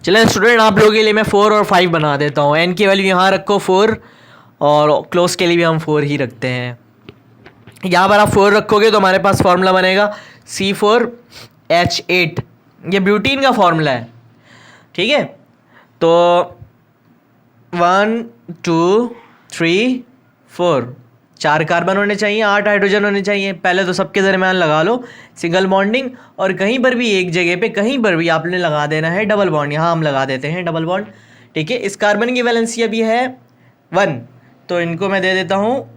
चलें स्टूडेंट, आप लोगों के लिए मैं 4 और 5 बना देता हूँ। एन की वैल्यू यहाँ रखो 4, और क्लोज के लिए भी हम 4 ही रखते हैं। यहाँ पर आप 4 रखोगे तो हमारे पास फार्मूला बनेगा C4H8। ये ब्यूटीन का फार्मूला है, ठीक है। तो 1 2 3 4 4 कार्बन होने चाहिए, 8 हाइड्रोजन होने चाहिए। पहले तो सबके दरमियान लगा लो सिंगल बॉन्डिंग, और कहीं पर भी एक जगह पे कहीं पर भी आपने लगा देना है डबल बॉन्ड। यहाँ हम लगा देते हैं डबल बॉन्ड, ठीक है। इस कार्बन की वैलेंसी अभी है 1, तो इनको मैं दे देता हूँ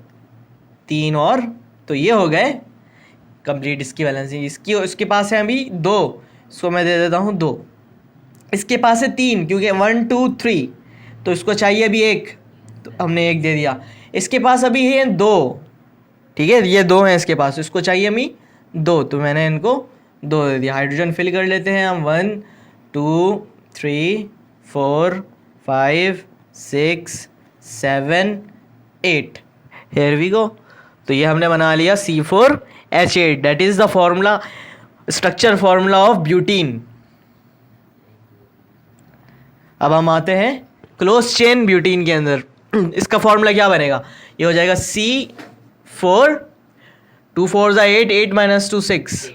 3, और तो ये हो गए कंप्लीट इसकी वैलेंसी। इसकी उसके पास है अभी 2, इसको मैं दे देता हूँ 2। इसके पास है 3, क्योंकि 1 2 3, तो इसको चाहिए अभी 1, तो हमने 1 दे दिया। इसके पास अभी है 2, ठीक है, ये 2 हैं इसके पास, इसको चाहिए अभी 2, तो मैंने इनको 2 दे दिया। हाइड्रोजन फिल कर लेते हैं हम 1 2 3 4 5 6 7 8, हियर वी गो। तो ये हमने बना लिया C4H8, that is the formula, structure formula of butene. अब हम आते हैं क्लोज चेन ब्यूटीन के अंदर। इसका फॉर्मूला क्या बनेगा? ये हो जाएगा C4, 2 4 8, 8 - 2 6,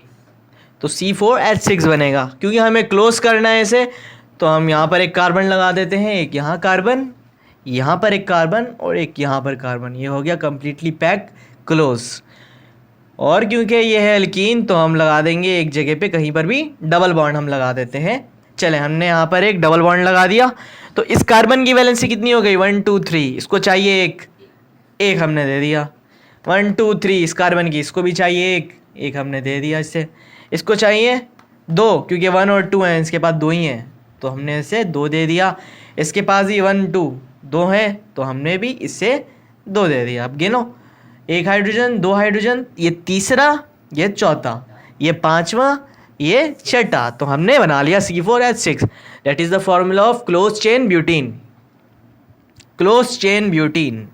तो C4H6 बनेगा। क्योंकि हमें क्लोज करना है इसे, तो हम यहाँ पर एक कार्बन लगा देते हैं, एक यहाँ कार्बन, यहाँ पर एक कार्बन, और एक यहाँ पर कार्बन। ये हो गया कंप्लीटली पैक क्लोज। और क्योंकि ये है एल्कीन, तो हम लगा देंगे एक जगह पे कहीं पर भी डबल बॉन्ड हम लगा देते हैं। चले, हमने यहाँ पर एक डबल बॉन्ड लगा दिया, तो इस कार्बन की वैलेंसी कितनी हो गई? 1 2 3, इसको चाहिए 1 हमने दे दिया। 1 2 3 इस कार्बन की, इसको भी चाहिए 1 हमने दे दिया। इसको चाहिए 2, क्योंकि 1 और 2 हैं, इसके पास 2 ही हैं, तो हमने इसे 2 दे दिया। इसके पास भी 1 2 2 हैं, तो हमने भी इससे 2 दे दिया। अब गिनो, 1 हाइड्रोजन, 2 हाइड्रोजन, ये तीसरा, ये चौथा, ये पांचवा, ये छठा, तो हमने बना लिया C4H6, that is the formula of close chain butene. Close chain butene,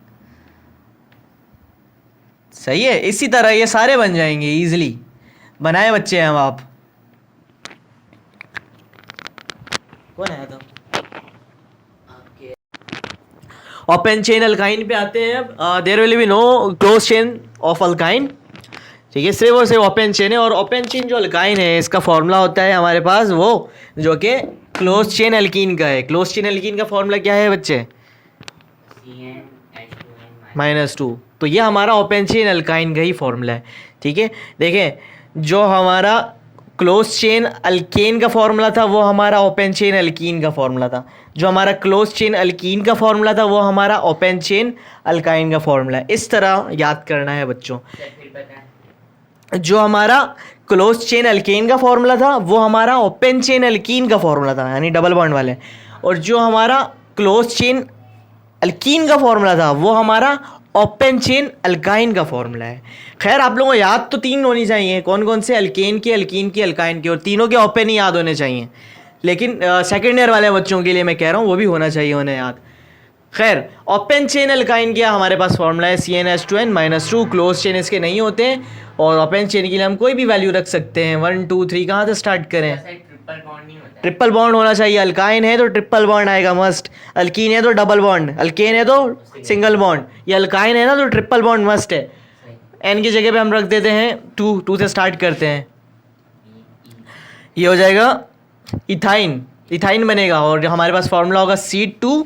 सही है। इसी तरह ये सारे बन जाएंगे इजीली। बनाए बच्चे हम आप। कौन आया था? ओपन चेन अल्काइन पे आते हैं अब। There will be no close chain of alkyne, ठीक है, सिर्फ और सिर्फ ओपन चेन है। और ओपन चेन जो अल्काइन है, इसका फॉर्मूला होता है हमारे पास वो जो कि क्लोज चेन अल्कीन का है। क्लोज चेन अल्कीन का फॉर्मूला क्या है बच्चे? -2। तो ये हमारा ओपन चेन अल्काइन का ही फॉर्मूला है, ठीक है। देखें, जो हमारा क्लोज चेन अल्केन का फॉर्मूला था वो हमारा ओपन चेन अल्कीन का फॉर्मूला था। जो हमारा क्लोज चेन अल्कीन का फॉर्मूला था वो हमारा ओपन चेन अल्काइन का फॉर्मूला है। इस तरह याद करना है बच्चों। जो हमारा क्लोज चेन अल्केन का फॉर्मूला था वो हमारा ओपन चेन अल्कीन का फॉर्मूला था, यानी डबल बॉन्ड वाले। और जो हमारा क्लोज चेन अल्कीन का फॉर्मूला था वो हमारा ओपन चेन अल्काइन का फॉर्मूला है। खैर, आप लोगों को याद तो 3 होनी चाहिए। कौन कौन से? अल्केन की, अल्कीन की, अल्काइन की, और तीनों के ओपन ही याद होने चाहिए। लेकिन सेकेंड ईयर वाले बच्चों के लिए मैं कह रहा हूँ वो भी होना चाहिए उन्हें याद। खैर, ओपन चेन अल्काइन का हमारे पास फॉर्मूला है CnH2n -2। क्लोज चेन इसके नहीं होते हैं, और ओपन चेन के लिए हम कोई भी वैल्यू रख सकते हैं। 1 2 3 कहाँ से स्टार्ट करें? ट्रिपल बॉन्ड होना चाहिए। अल्काइन है तो ट्रिपल बॉन्ड आएगा मस्ट, अल्कीन है तो डबल बॉन्ड, अल्केन है तो सिंगल बॉन्ड, ये अल्काइन है ना तो ट्रिपल बॉन्ड मस्ट है। एन की जगह पे हम रख देते हैं 2 से स्टार्ट करते हैं। ये हो जाएगा इथाइन, इथाइन बनेगा। और हमारे पास फॉर्मूला होगा C2,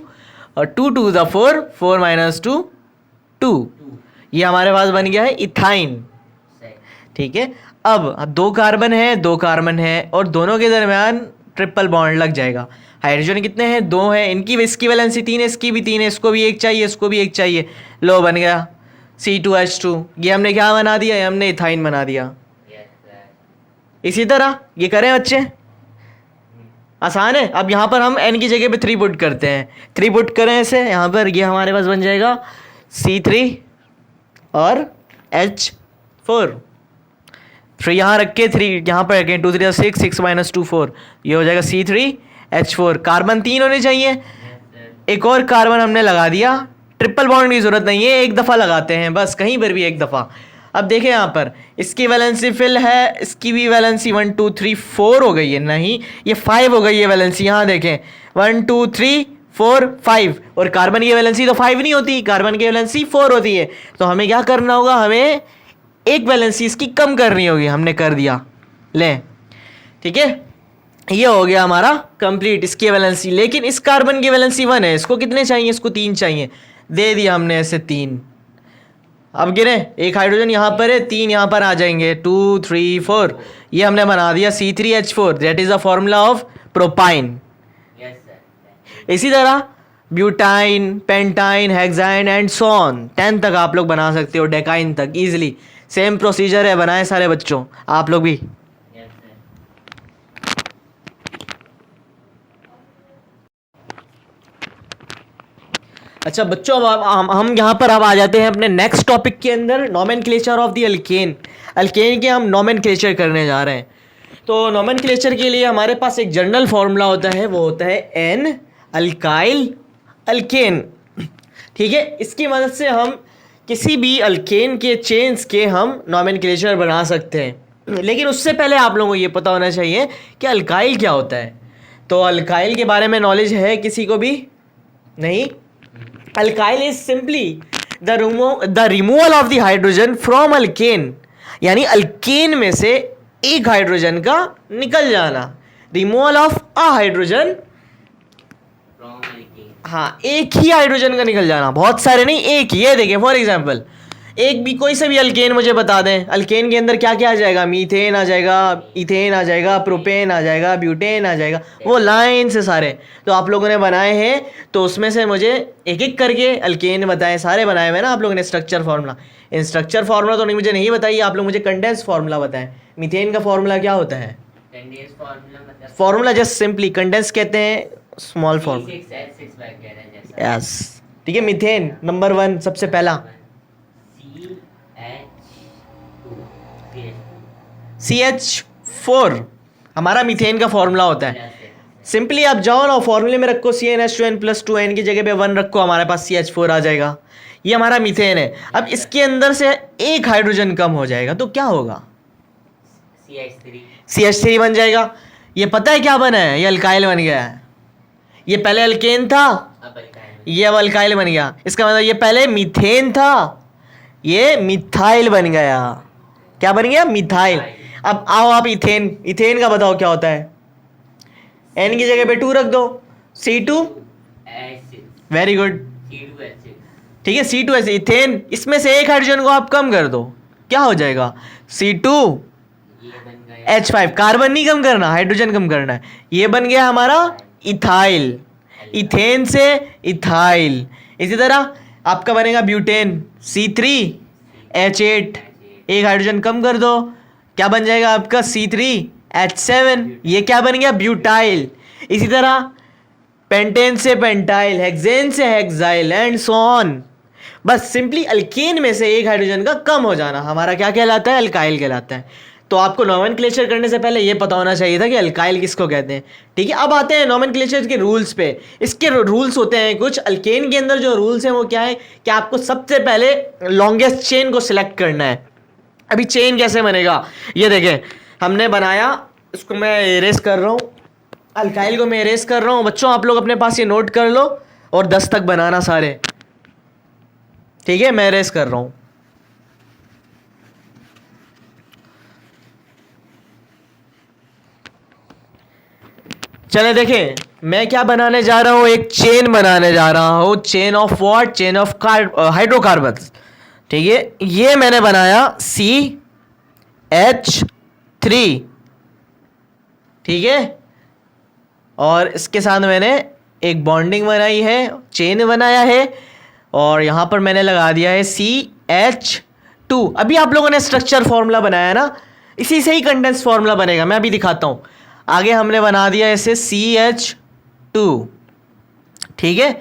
और 2 2 4, 4 - 2 2, ये हमारे पास बन गया है इथाइन, ठीक है। अब 2 कार्बन है, 2 कार्बन है, और दोनों के दरमियान ट्रिपल बॉन्ड लग जाएगा। हाइड्रोजन कितने हैं? 2 हैं। इनकी इसकी वैलेंसी 3 है, इसकी भी 3 है, इसको भी 1 चाहिए, इसको भी 1 चाहिए। लो, बन गया C2H2। ये हमने क्या बना दिया? ये हमने इथाइन बना दिया। इसी तरह ये करें बच्चे, आसान है। अब यहाँ पर हम n की जगह पे 3 पुट करते हैं। 3 पुट करें इसे यहाँ पर, ये हमारे पास बन जाएगा C3 और H4। 3 यहाँ रख के 3 यहाँ पर रखें, 2 3 6, 6 - 2 4, ये हो जाएगा C3H4। कार्बन 3 होने चाहिए। एक और कार्बन हमने लगा दिया। ट्रिपल बॉन्ड की ज़रूरत नहीं है, एक दफ़ा लगाते हैं बस, कहीं पर भी एक दफ़ा। अब देखें यहाँ पर इसकी वैलेंसी फिल है, इसकी भी वैलेंसी 1 2 3 4 हो गई है, नहीं ये 5 हो गई है वैलेंसी। यहाँ देखें 1 2 3 4 5, और कार्बन की वैलेंसी तो 5 नहीं होती, कार्बन की वैलेंसी 4 होती है। तो हमें क्या करना होगा, हमें एक वैलेंसी इसकी कम करनी होगी, हमने कर दिया, ले ठीक है। ये हो गया हमारा कंप्लीट इसकी वैलेंसी। लेकिन इस कार्बन की वैलेंसी 1 है, इसको कितने चाहिए, इसको 3 चाहिए, दे दिया हमने ऐसे 3। अब गिने, एक हाइड्रोजन यहाँ पर है, 3 यहाँ पर आ जाएंगे, 2 3 4, ये हमने बना दिया C3H4, that is the formula of propyne. Yes sir. इसी तरह butyne, pentyne, hexyne and so on, 10 तक आप लोग बना सकते हो, डेकाइन तक इजीली। सेम प्रोसीजर है, बनाए सारे बच्चों, आप लोग भी। Yes sir. अच्छा बच्चों, अब हम यहाँ पर अब आ जाते हैं अपने नेक्स्ट टॉपिक के अंदर, nomenclature of the alkane. Alkane के हम नोमेनक्लेचर करने जा रहे हैं। तो नोमेनक्लेचर के लिए हमारे पास एक जनरल फॉर्मूला होता है, वो होता है एन अल्काइल अल्केन, ठीक है। इसकी मदद से हम किसी भी अल्केन के चेन्स के हम नोमेनक्लेचर बना सकते हैं। लेकिन उससे पहले आप लोगों को ये पता होना चाहिए कि अल्काइल क्या होता है। तो अल्काइल के बारे में नॉलेज है किसी को भी? नहीं। Alkyl is simply the removal of the hydrogen from alkane, यानी अल्केन में से एक हाइड्रोजन का निकल जाना, removal of a hydrogen, from alkane. हाँ एक ही हाइड्रोजन का निकल जाना, बहुत सारे नहीं, एक ही। ये देखें फॉर एग्जांपल, एक भी कोई सा भी अल्केन मुझे बता दें, अल्केन के अंदर क्या क्या आ जाएगा, मीथेन आ जाएगा, इथेन आ जाएगा, प्रोपेन आ जाएगा, ब्यूटेन आ जाएगा, वो लाइन से सारे तो आप लोगों ने बनाए हैं। तो उसमें से मुझे एक एक करके अल्केन बताएं, सारे बनाए हुए ना आप लोगों ने स्ट्रक्चर फार्मूला। इन स्ट्रक्चर फार्मूला तो नहीं मुझे नहीं बताइए, आप लोग मुझे कंडेंस फार्मूला बताएं। मीथेन का फार्मूला क्या होता है? कंडेंस फार्मूला मतलब फार्मूला जस्ट सिंपली कंडेंस कहते हैं, स्मॉल फॉर्म। C6H6 वगैरह जैसा। यस ठीक है। मीथेन नंबर 1 सबसे पहला CH4 हमारा मीथेन का फॉर्मूला होता है। सिंपली आप जाओ ना फॉर्मूले में रखो CnH2n+2n की जगह पे 1 रखो, हमारे पास CH4 आ जाएगा। ये हमारा मीथेन है। अब इसके अंदर से एक हाइड्रोजन कम हो जाएगा तो क्या होगा? CH3 बन जाएगा। ये पता है क्या बना है? ये अल्काइल बन गया है। ये पहले अल्केन था, ये अब अल्काइल बन गया। इसका मतलब ये पहले मीथेन था, ये मिथाइल बन गया। क्या बन गया? मिथाइल। अब आओ आप इथेन, इथेन का बताओ क्या होता है? एन की जगह पे 2 रख दो, C2। वेरी गुड, ठीक है C2H, इथेन। इसमें से एक हाइड्रोजन को आप कम कर दो, क्या हो जाएगा? C2H5। कार्बन नहीं कम करना, हाइड्रोजन कम करना है। ये बन गया हमारा इथाइल, इथेन से इथाइल। इसी तरह आपका बनेगा ब्यूटेन, C3H8, एक हाइड्रोजन कम कर दो, क्या बन जाएगा आपका? C3H7। ये क्या बन गया? ब्यूटाइल। इसी तरह पेंटेन से पेंटाइल, हेक्सेन से हेक्साइल एंड सो ऑन। बस सिंपली अल्केन में से एक हाइड्रोजन का कम हो जाना हमारा क्या कहलाता है? अल्काइल कहलाता है। तो आपको नोमेनक्लेचर करने से पहले ये पता होना चाहिए था कि अल्काइल किसको कहते हैं, ठीक है। अब आते हैं नोमेनक्लेचर के रूल्स पे। इसके रूल्स होते हैं कुछ। अल्केन के अंदर जो रूल्स हैं वो क्या है कि आपको सबसे पहले लॉन्गेस्ट चेन को सिलेक्ट करना है। अभी चेन कैसे बनेगा ये देखें, हमने बनाया, इसको मैं इरेज कर रहा हूँ, अल्काइल को मैं इरेज कर रहा हूँ। बच्चों आप लोग अपने पास ये नोट कर लो और 10 तक बनाना सारे, ठीक है। मैं इरेज कर रहा हूँ। चले देखें, मैं क्या बनाने जा रहा हूं? एक चेन बनाने जा रहा हूं। Chain of what? Chain of hydrocarbons, ठीक है। ये मैंने बनाया CH3, ठीक है। और इसके साथ मैंने एक बॉन्डिंग बनाई है, चेन बनाया है, और यहां पर मैंने लगा दिया है CH2। अभी आप लोगों ने स्ट्रक्चर फॉर्मूला बनाया ना, इसी से ही कंडेंस फॉर्मूला बनेगा। मैं अभी दिखाता हूं। आगे हमने बना दिया इसे CH2, ठीक है।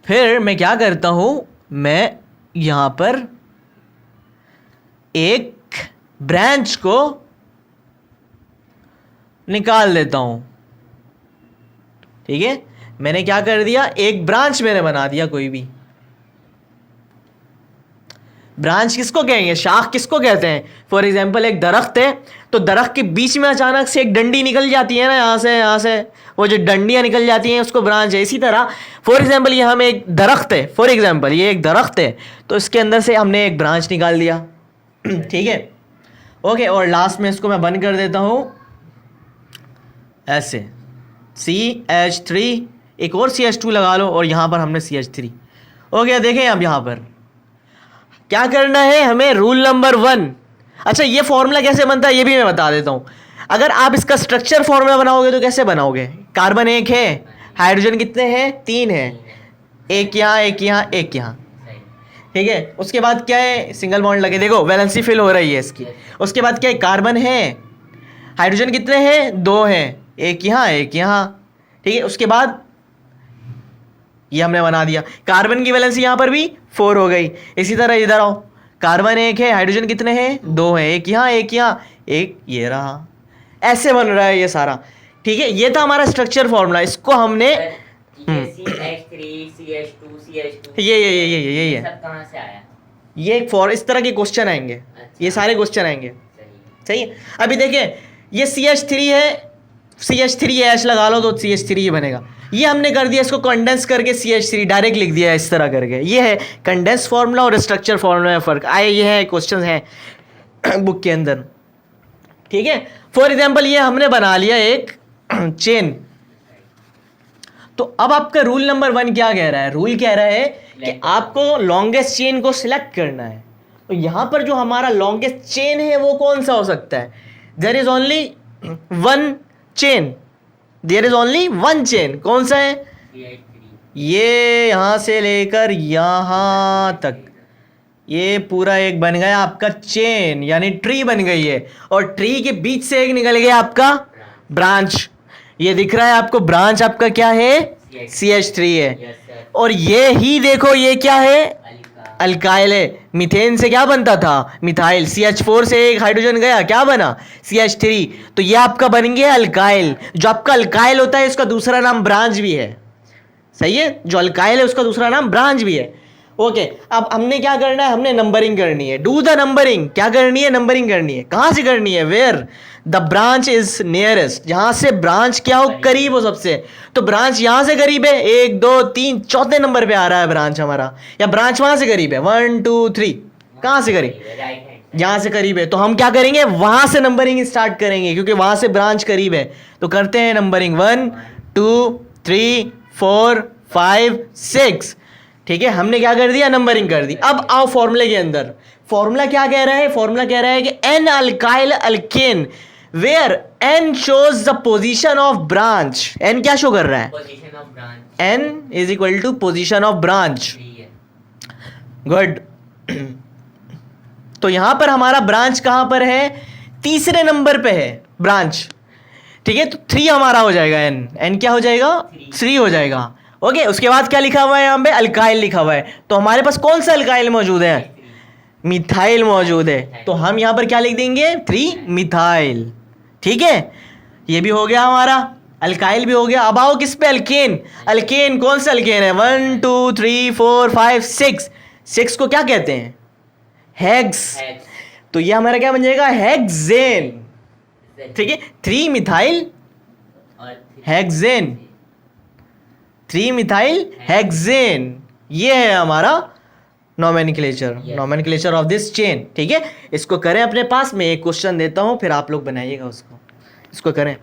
फिर मैं क्या करता हूं, मैं यहां पर एक ब्रांच को निकाल देता हूं, ठीक है। मैंने क्या कर दिया? एक ब्रांच मैंने बना दिया कोई भी। ब्रांच किसको कहेंगे, शाख किसको कहते हैं। फॉर एग्जाम्पल एक दरख्त है, तो दरख्त के बीच में अचानक से एक डंडी निकल जाती है ना, यहाँ से वो जो डंडियाँ निकल जाती हैं उसको ब्रांच है। इसी तरह फॉर एग्जाम्पल ये हमें एक दरख्त है, फॉर एग्जाम्पल ये एक दरख्त है, तो इसके अंदर से हमने एक ब्रांच निकाल दिया। ठीक है, ओके। और लास्ट में इसको मैं बंद कर देता हूँ ऐसे, CH3, एक और CH2 लगा लो, और यहाँ पर हमने CH3। ओके, देखें अब यहाँ पर क्या करना है हमें, रूल नंबर 1। अच्छा, ये फॉर्मूला कैसे बनता है ये भी मैं बता देता हूँ। अगर आप इसका स्ट्रक्चर फॉर्मूला बनाओगे तो कैसे बनाओगे, कार्बन 1 है, हाइड्रोजन कितने हैं, 3 है, एक यहाँ, एक यहाँ, एक यहाँ। ठीक है, उसके बाद क्या है, सिंगल बॉन्ड लगे, देखो वैलेंसी फिल हो रही है इसकी। उसके बाद क्या है, कार्बन है, हाइड्रोजन कितने हैं, 2 हैं, एक यहाँ, एक यहाँ। ठीक है, उसके बाद ये हमने बना दिया, कार्बन की वैलेंसी यहाँ पर भी 4 हो गई। इसी तरह इधर आओ, कार्बन 1 है, हाइड्रोजन कितने हैं, 2 हैं, एक यहाँ, एक यहाँ, एक ये रहा। ऐसे बन रहा है ये सारा। ठीक है, ये था हमारा स्ट्रक्चर फॉर्मूला। इसको हमने ये सब कहाँ से आया? ये इस तरह के क्वेश्चन आएंगे। ये सारे क्वेश्चन आएंगे। सही है, अभी देखें ये CH3 है, CH3H लगा लो तो CH3 ही बनेगा। ये हमने कर दिया, इसको कंडेंस करके CH3 डायरेक्ट लिख दिया इस तरह करके। ये है कंडेंस फार्मूला और स्ट्रक्चर फार्मूला में फ़र्क आए, ये है क्वेश्चन है बुक के अंदर। ठीक है, फॉर एग्जांपल ये हमने बना लिया एक चेन। तो अब आपका रूल नंबर 1 क्या कह रहा है, रूल कह रहा है कि आपको लॉन्गेस्ट चेन को सिलेक्ट करना है। तो यहाँ पर जो हमारा लॉन्गेस्ट चेन है वो कौन सा हो सकता है, there is only one chain, there is only one chain. कौन सा है, ये यहाँ से लेकर यहाँ तक, ये पूरा एक बन गया आपका चेन, यानी ट्री बन गई है। और ट्री के बीच से एक निकल गया आपका ब्रांच। ये दिख रहा है आपको, ब्रांच आपका क्या है, CH3 है। और ये ही देखो ये क्या है, अल्काइल है। मीथेन से क्या बनता था, मिथाइल। CH4 से एक हाइड्रोजन गया, क्या बना, CH3। तो ये आपका बन गया अल्काइल। जो आपका अल्काइल होता है उसका दूसरा नाम ब्रांच भी है। सही है, जो अल्काइल है उसका दूसरा नाम ब्रांच भी है। ओके, अब हमने क्या करना है, हमने नंबरिंग करनी है। डू द नंबरिंग, क्या करनी है, नंबरिंग करनी है। कहाँ से करनी है, where the branch is nearest, जहाँ से ब्रांच क्या हो, करीब हो सबसे। तो ब्रांच यहाँ से करीब है, 1 2 3 चौथे नंबर पे आ रहा है ब्रांच हमारा, या ब्रांच वहाँ से करीब है 1 2 3, कहाँ से करीब, यहाँ से करीब है। तो हम क्या करेंगे, वहाँ से नंबरिंग स्टार्ट करेंगे, क्योंकि वहाँ से ब्रांच करीब है। तो करते हैं नंबरिंग 1 2 3 4 5 6। ठीक है, हमने क्या कर दिया, नंबरिंग कर दी। अब आओ फॉर्मूले के अंदर। फॉर्मूला क्या कह रहा है, फॉर्मूला कह रहा है कि n alkyl alkane where n shows the position of branch. N क्या शो कर रहा है, position of branch, n is equal to position of branch. Good. तो यहां पर हमारा ब्रांच कहां पर है, तीसरे नंबर पे है ब्रांच। ठीक है, तो 3 हमारा हो जाएगा, एन क्या हो जाएगा, 3 हो जाएगा। ओके, उसके बाद क्या लिखा हुआ है, यहाँ पे अल्काइल लिखा हुआ है। तो हमारे पास कौन सा अल्काइल मौजूद है, मिथाइल मौजूद है। तो हम यहाँ पर क्या लिख देंगे, 3 मिथाइल। ठीक है, ये भी हो गया हमारा, अल्काइल भी हो गया। अब आओ किस पे, अल्केन। अल्केन कौन सा अल्केन है, 1 2 3 4 5 6। 6 को क्या कहते हैं, हेक्स। तो ये हमारा क्या बन जाएगा, हेक्सेन। ठीक है, 3 मिथाइल हेक्सेन, 3 मिथाइल हेक्सेन। ये है हमारा नोमेनक्लेचर ऑफ दिस चेन। ठीक है, इसको करें अपने पास। मैं एक क्वेश्चन देता हूं, फिर आप लोग बनाइएगा उसको, इसको करें।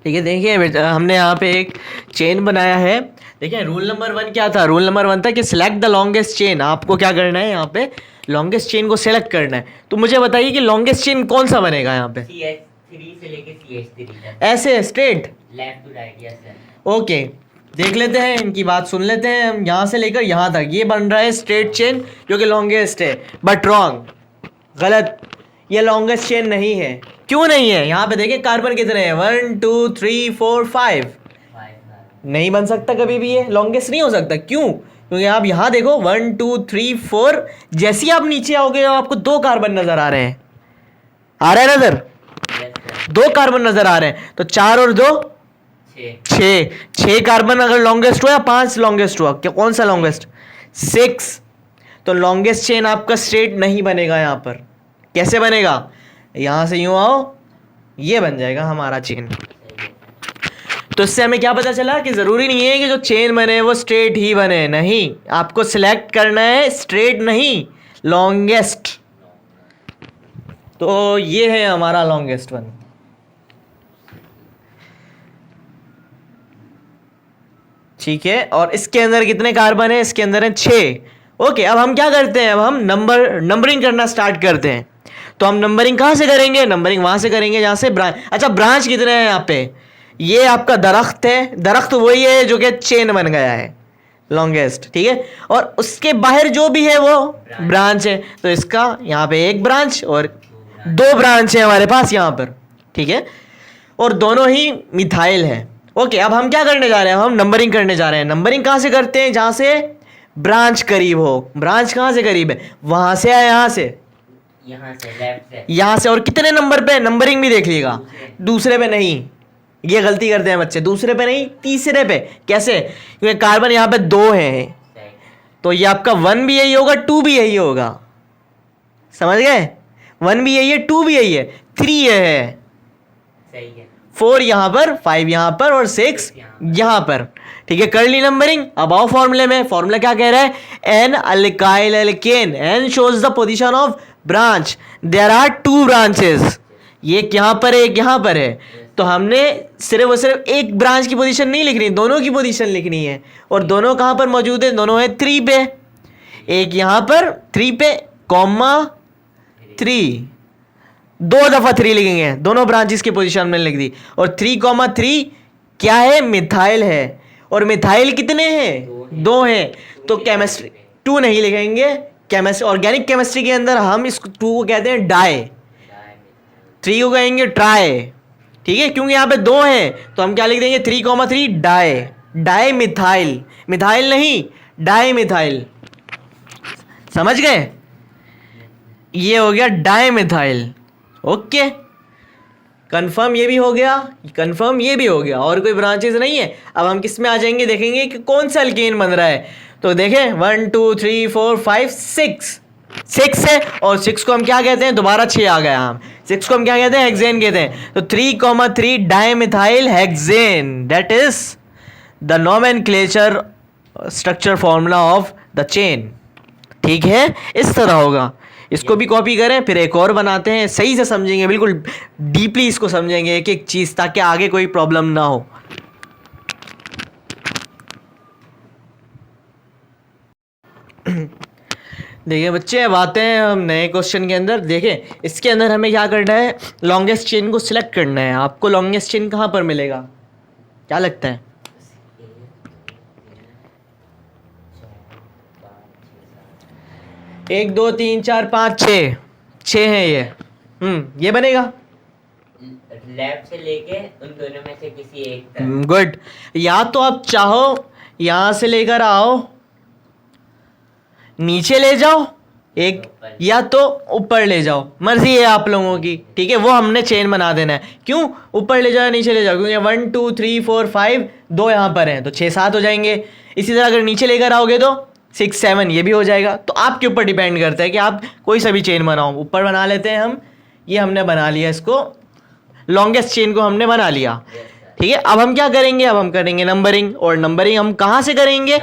ठीक है, देखिए हमने यहाँ पे एक चेन बनाया है। देखिए रूल नंबर 1 क्या था, रूल नंबर 1 था कि सिलेक्ट द लॉन्गेस्ट चेन। आपको क्या करना है, यहाँ पे लॉन्गेस्ट चेन को सिलेक्ट करना है। तो मुझे बताइए कि लॉन्गेस्ट चेन कौन सा बनेगा यहाँ पे, CH3 से लेके CH3 तक, ऐसे straight, left to right. Yes sir. Okay, देख लेते हैं, इनकी बात सुन लेते हैं हम। यहाँ से लेकर यहाँ तक ये बन रहा है स्ट्रेट चेन, जो कि लॉन्गेस्ट है। बट रॉन्ग, गलत, ये लॉन्गेस्ट चेन नहीं है। क्यों नहीं है, यहाँ पे देखिए कार्बन कितने हैं, 1 2 3 4 5। नहीं बन सकता कभी भी, ये लॉन्गेस्ट नहीं हो सकता। क्यों, क्योंकि आप यहाँ देखो 1 2 3 4, जैसे ही आप नीचे आओगे आपको 2 कार्बन नजर आ रहे हैं, आ रहा है नजर, 2 कार्बन नजर आ रहे हैं। तो 4 और 2 छः 6 कार्बन अगर लॉन्गेस्ट हुआ या 5 लॉन्गेस्ट हुआ, क्या कौन सा लॉन्गेस्ट? 6। तो लॉन्गेस्ट चेन आपका स्ट्रेट नहीं बनेगा यहाँ पर। कैसे बनेगा? यहाँ से यूं आओ, ये बन जाएगा हमारा चेन। तो इससे हमें क्या पता चला कि ज़रूरी नहीं है कि जो चेन बने वो स्ट्रेट ही बने, नहीं, आपको सिलेक्ट करना है स्ट्रेट नहीं, लॉन्गेस्ट। तो ये है हमारा लॉन्गेस्ट वन। ठीक है, और इसके अंदर कितने कार्बन है? इसके अंदर है 6। ओके, अब हम क्या करते हैं? अब हम नंबरिंग करना स्टार्ट करते हैं। तो हम नंबरिंग कहाँ से करेंगे? नंबरिंग वहां से करेंगे जहां से ब्रांच। अच्छा, ब्रांच कितने हैं यहाँ पे? ये आपका दरख्त है, दरख्त वही है जो कि चेन बन गया है, लॉन्गेस्ट। ठीक है, और उसके बाहर जो भी है वो ब्रांच है। तो इसका यहाँ पे एक ब्रांच और 2 ब्रांच है हमारे पास यहाँ पर। ठीक है, और दोनों ही मिथाइल है। ओके, अब हम क्या करने जा रहे हैं? हम नंबरिंग करने जा रहे हैं। नंबरिंग कहाँ से करते हैं? जहाँ से ब्रांच करीब हो। ब्रांच कहाँ से करीब है? वहां से या यहाँ से? यहाँ से, लेफ्ट से। यहाँ से। और कितने नंबर पे? नंबरिंग भी देख लीजिएगा, दूसरे पे नहीं। ये गलती करते हैं बच्चे, दूसरे पे नहीं, तीसरे पे। कैसे? क्योंकि कार्बन यहाँ पे 2 है, तो ये आपका 1 भी यही होगा, 2 भी यही होगा। समझ गए? 1 भी यही है, 2 भी यही है, 3 ये है, सही है। 4 यहाँ पर, 5 यहाँ पर और 6 यहाँ पर। ठीक है, कर ली नंबरिंग। अब आओ फॉर्मूले में। फॉर्मूला क्या कह रहा है? N alkyl alkene. N shows the position of branch. There are 2 branches, एक यहाँ पर है, एक यहाँ पर है। तो हमने सिर्फ और सिर्फ एक ब्रांच की पोजीशन नहीं लिखनी, दोनों की पोजीशन लिखनी है। और दोनों कहाँ पर मौजूद है? दोनों है 3 पे। एक यहाँ पर 3 पे, कॉमा 3, 2 दफा 3 लिखेंगे, दोनों ब्रांचेस की पोजीशन में लिख दी। और 3,3 क्या है? मिथाइल है। और मिथाइल कितने हैं? 2 हैं। तो केमिस्ट्री 2 नहीं लिखेंगे, केमिस्ट्री ऑर्गेनिक केमिस्ट्री के अंदर हम इस 2 को कहते हैं डाई, 3 को कहेंगे ट्राई। ठीक है, क्योंकि यहाँ पे 2 हैं तो हम क्या लिख देंगे? 3,3 डाई, डाई मिथाइल। मिथाइल नहीं, डाई मिथाइल। समझ गए? ये हो गया डाई मिथाइल। ओके, कंफर्म ये भी हो गया, कंफर्म ये भी हो गया, और कोई ब्रांचेस नहीं है। अब हम किस में आ जाएंगे? देखेंगे कि कौन सा अल्केन बन रहा है। तो देखें 1 2 3 4 5 6 है, और 6 को हम क्या कहते हैं? दोबारा 6 आ गया। हम 6 को हम क्या कहते हैं? हेक्सेन कहते हैं। तो 3,3 dimethyl hexane, that is the nomenclature structure formula of the chain. ठीक है, इस तरह होगा। इसको भी कॉपी करें, फिर एक और बनाते हैं, सही से समझेंगे, बिल्कुल डीपली इसको समझेंगे एक एक चीज, ताकि आगे कोई प्रॉब्लम ना हो। देखिए बच्चे, अब आते हैं हम नए क्वेश्चन के अंदर। देखें, इसके अंदर हमें क्या करना है? लॉन्गेस्ट चेन को सिलेक्ट करना है। आपको लॉन्गेस्ट चेन कहाँ पर मिलेगा? क्या लगता है? 1 2 3 4 5 6 है ये। ये बनेगा। लेफ्ट से लेके उन दोनों में से किसी एक तरफ। गुड। या तो आप चाहो यहां से लेकर आओ, नीचे ले जाओ एक, या तो ऊपर ले जाओ, मर्जी है आप लोगों की। ठीक है, वो हमने चेन बना देना है। क्यों ऊपर ले जाओ नीचे ले जाओ? क्योंकि 1 2 3 4 5 2 यहाँ पर हैं, तो 6 7 हो जाएंगे। इसी तरह अगर नीचे लेकर आओगे तो 6 7 ये भी हो जाएगा। तो आपके ऊपर डिपेंड करता है कि आप कोई सा भी चेन बनाओ। ऊपर बना लेते हैं हम, ये हमने बना लिया, इसको लॉन्गेस्ट चेन को हमने बना लिया। ठीक है, अब हम क्या करेंगे? अब हम करेंगे नंबरिंग। और नंबरिंग हम कहाँ से करेंगे?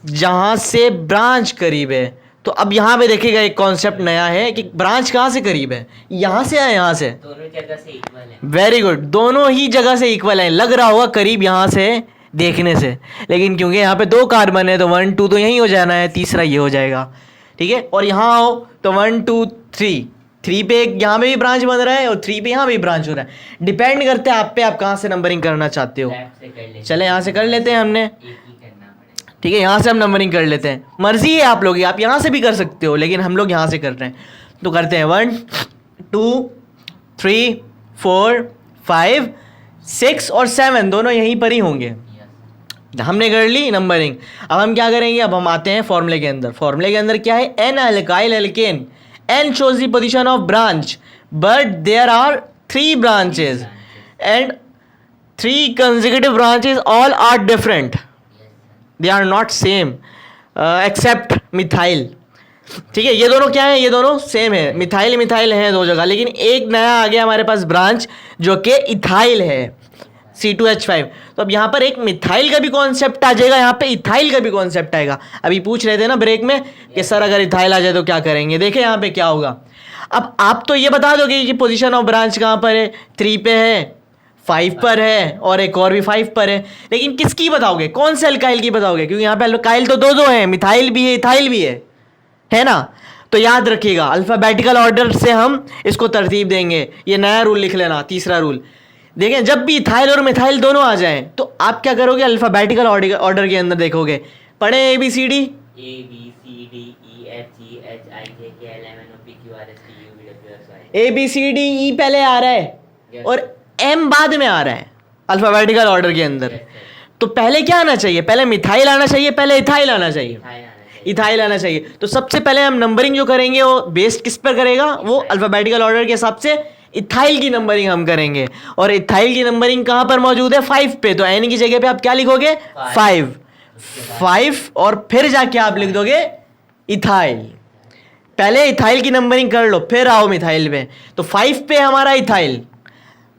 जहां से ब्रांच करीब है। तो अब यहाँ पे देखिएगा, एक कॉन्सेप्ट नया है कि ब्रांच कहाँ से करीब है? यहाँ से या यहाँ से? दोनों जगह से इक्वल है। वेरी गुड, दोनों ही जगह से इक्वल है। लग रहा होगा करीब यहाँ से देखने से, लेकिन क्योंकि यहाँ पे 2 कार्बन है तो 1 2 तो यहीं हो जाना है, तीसरा ये हो जाएगा। ठीक है, और यहाँ आओ तो 1 2 3 पे एक यहाँ पे भी ब्रांच बन रहा है और 3 पे यहाँ भी ब्रांच हो रहा है। डिपेंड करते हैं आप पे, आप कहाँ से नंबरिंग करना चाहते हो। लेफ्ट से कर लेते हैं। चले यहाँ से कर लेते हैं हमने। एक ही करना पड़ेगा। ठीक है, यहाँ से हम नंबरिंग कर लेते हैं। मर्जी है आप लोग, आप यहाँ से भी कर सकते हो, लेकिन हम लोग यहाँ से कर रहे हैं। तो करते हैं 1 2 3 4 5 6 और 7 दोनों यहीं पर ही होंगे। हमने कर ली नंबरिंग। अब हम क्या करेंगे? अब हम आते हैं फॉर्मूले के अंदर। फॉर्मूले के अंदर क्या है? N alkyl alkene. N shows the position of branch, but there are 3 branches and 3 consecutive branches all are different, they are not same except methyl. ठीक है, ये दोनों क्या है, ये दोनों सेम है, मिथाइल मिथाइल है दो जगह, लेकिन एक नया आ गया हमारे पास ब्रांच जो कि इथाइल है, C2H5. तो अब यहाँ पर एक मिथाइल का भी कॉन्सेप्ट आ जाएगा, यहाँ पे इथाइल का भी कॉन्सेप्ट आएगा. अभी पूछ रहे थे ना ब्रेक में कि सर अगर इथाइल आ जाए तो क्या करेंगे, देखें यहाँ पे क्या होगा. अब आप तो ये बता दोगे कि पोजीशन ऑफ ब्रांच कहाँ पर है, 3 पे है, 5 पर है और एक और भी 5 पर है, लेकिन किसकी बताओगे, कौन से अल्काइल की बताओगे, क्योंकि यहाँ पे अल्काइल तो दो है, मिथाइल भी है इथाइल भी है ना. तो याद रखिएगा अल्फाबेटिकल ऑर्डर से हम इसको तरतीब देंगे. ये नया रूल लिख लेना, तीसरा रूल. देखें जब भी इथाइल और मिथाइल दोनों आ जाएं तो आप क्या करोगे, अल्फाबेटिकल ऑर्डर के अंदर देखोगे. पढ़े ABCD, ABCDE पहले आ रहा है और M बाद में आ रहा है अल्फाबेटिकल ऑर्डर के अंदर. तो पहले क्या आना चाहिए, पहले मिथाइल आना चाहिए, पहले इथाइल आना चाहिए, इथाइल आना चाहिए. तो सबसे पहले हम नंबरिंग जो करेंगे वो बेस्ड किस पर करेगा, वो अल्फाबेटिकल ऑर्डर के हिसाब से इथाइल की नंबरिंग हम करेंगे. और इथाइल की नंबरिंग कहां पर मौजूद है, 5 पे. तो N की जगह पे आप क्या लिखोगे, 5 और फिर जाके आप लिख दोगे इथाइल. पहले इथाइल की नंबरिंग कर लो फिर आओ मिथाइल पे. तो 5 पे हमारा इथाइल,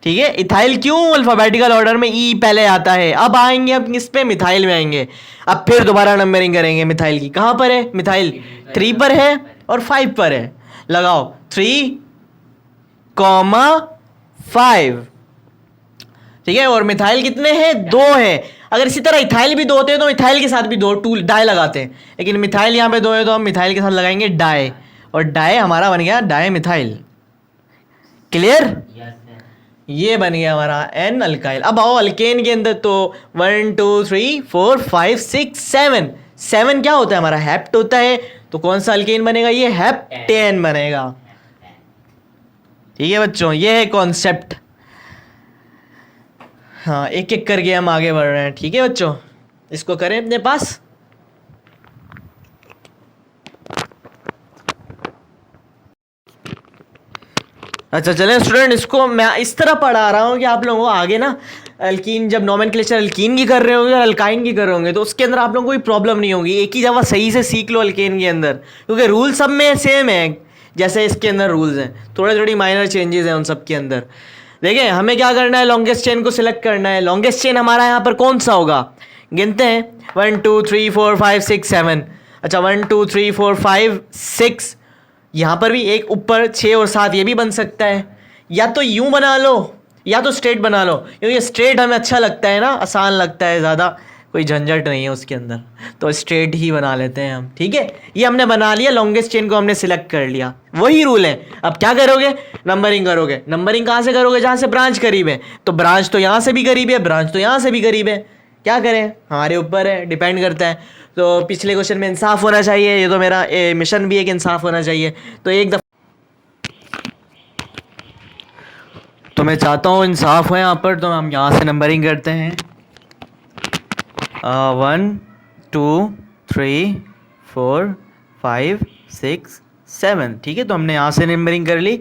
ठीक है. इथाइल क्यों, अल्फाबेटिकल ऑर्डर में E पहले आता है. अब आएंगे हम किस पे, मिथाइल में आएंगे. अब फिर दोबारा नंबरिंग करेंगे मिथाइल की. कहां पर है मिथाइल, 3 पर है और 5 पर है. लगाओ 3,5, ठीक है. और मिथाइल कितने हैं, 2 है. अगर इसी तरह इथाइल भी 2 होते हैं तो मिथाइल के साथ भी 2 डाई लगाते हैं, लेकिन मिथाइल यहाँ पे 2 है तो हम मिथाइल के साथ लगाएंगे डाई, और डाई हमारा बन गया डाई मिथाइल. क्लियर, ये बन गया हमारा N अल्काइल. अब आओ अल्केन के अंदर. तो 1 2 3 4 5 6 7 क्या होता है हमारा, हेप्ट होता है. तो कौन सा अल्केन बनेगा, ये हेप्टेन बनेगा. ठीक है बच्चों, ये है कॉन्सेप्ट. हाँ, एक एक करके हम आगे बढ़ रहे हैं. ठीक है बच्चों, इसको करें अपने पास. अच्छा चलें स्टूडेंट, इसको मैं इस तरह पढ़ा रहा हूँ कि आप लोगों को आगे ना अल्कीन, जब नोमेनक्लेचर अल्कीन की कर रहे होंगे और अल्काइन की कर रहे होंगे तो उसके अंदर आप लोगों को कोई प्रॉब्लम नहीं होगी. एक ही दफ़ा सही से सीख लो अल्केन के अंदर, क्योंकि रूल सब में सेम है जैसे इसके अंदर रूल्स हैं. थोड़ी माइनर चेंजेस हैं उन सब के अंदर. देखिए हमें क्या करना है, लॉन्गेस्ट चेन को सिलेक्ट करना है. लॉन्गेस्ट चेन हमारा यहाँ पर कौन सा होगा, गिनते हैं 1 2 3 4 5 6 7. अच्छा 1 2 3 4 5 6, यहाँ पर भी एक ऊपर 6 और 7 ये भी बन सकता है. या तो यूं बना लो या तो स्ट्रेट बना लो, क्योंकि स्ट्रेट हमें अच्छा लगता है ना, आसान लगता है, ज़्यादा कोई झंझट नहीं है उसके अंदर, तो स्ट्रेट ही बना लेते हैं हम. ठीक है, ये हमने बना लिया, लॉन्गेस्ट चेन को हमने सिलेक्ट कर लिया. वही रूल है. अब क्या करोगे, नंबरिंग करोगे. नंबरिंग कहाँ से करोगे, जहाँ से ब्रांच करीब है. तो ब्रांच तो यहाँ से भी करीब है, ब्रांच तो यहाँ से भी करीब है. क्या करें, हमारे ऊपर है, डिपेंड करता है. तो पिछले क्वेश्चन में इंसाफ होना चाहिए, ये तो मेरा मिशन भी है कि इंसाफ होना चाहिए. तो एक दफ़ा तो मैं चाहता हूँ इंसाफ हो यहाँ पर, तो हम यहाँ से नंबरिंग करते हैं. 1 2 3 4 5 6 7. ठीक है, तो हमने यहाँ से नंबरिंग कर ली.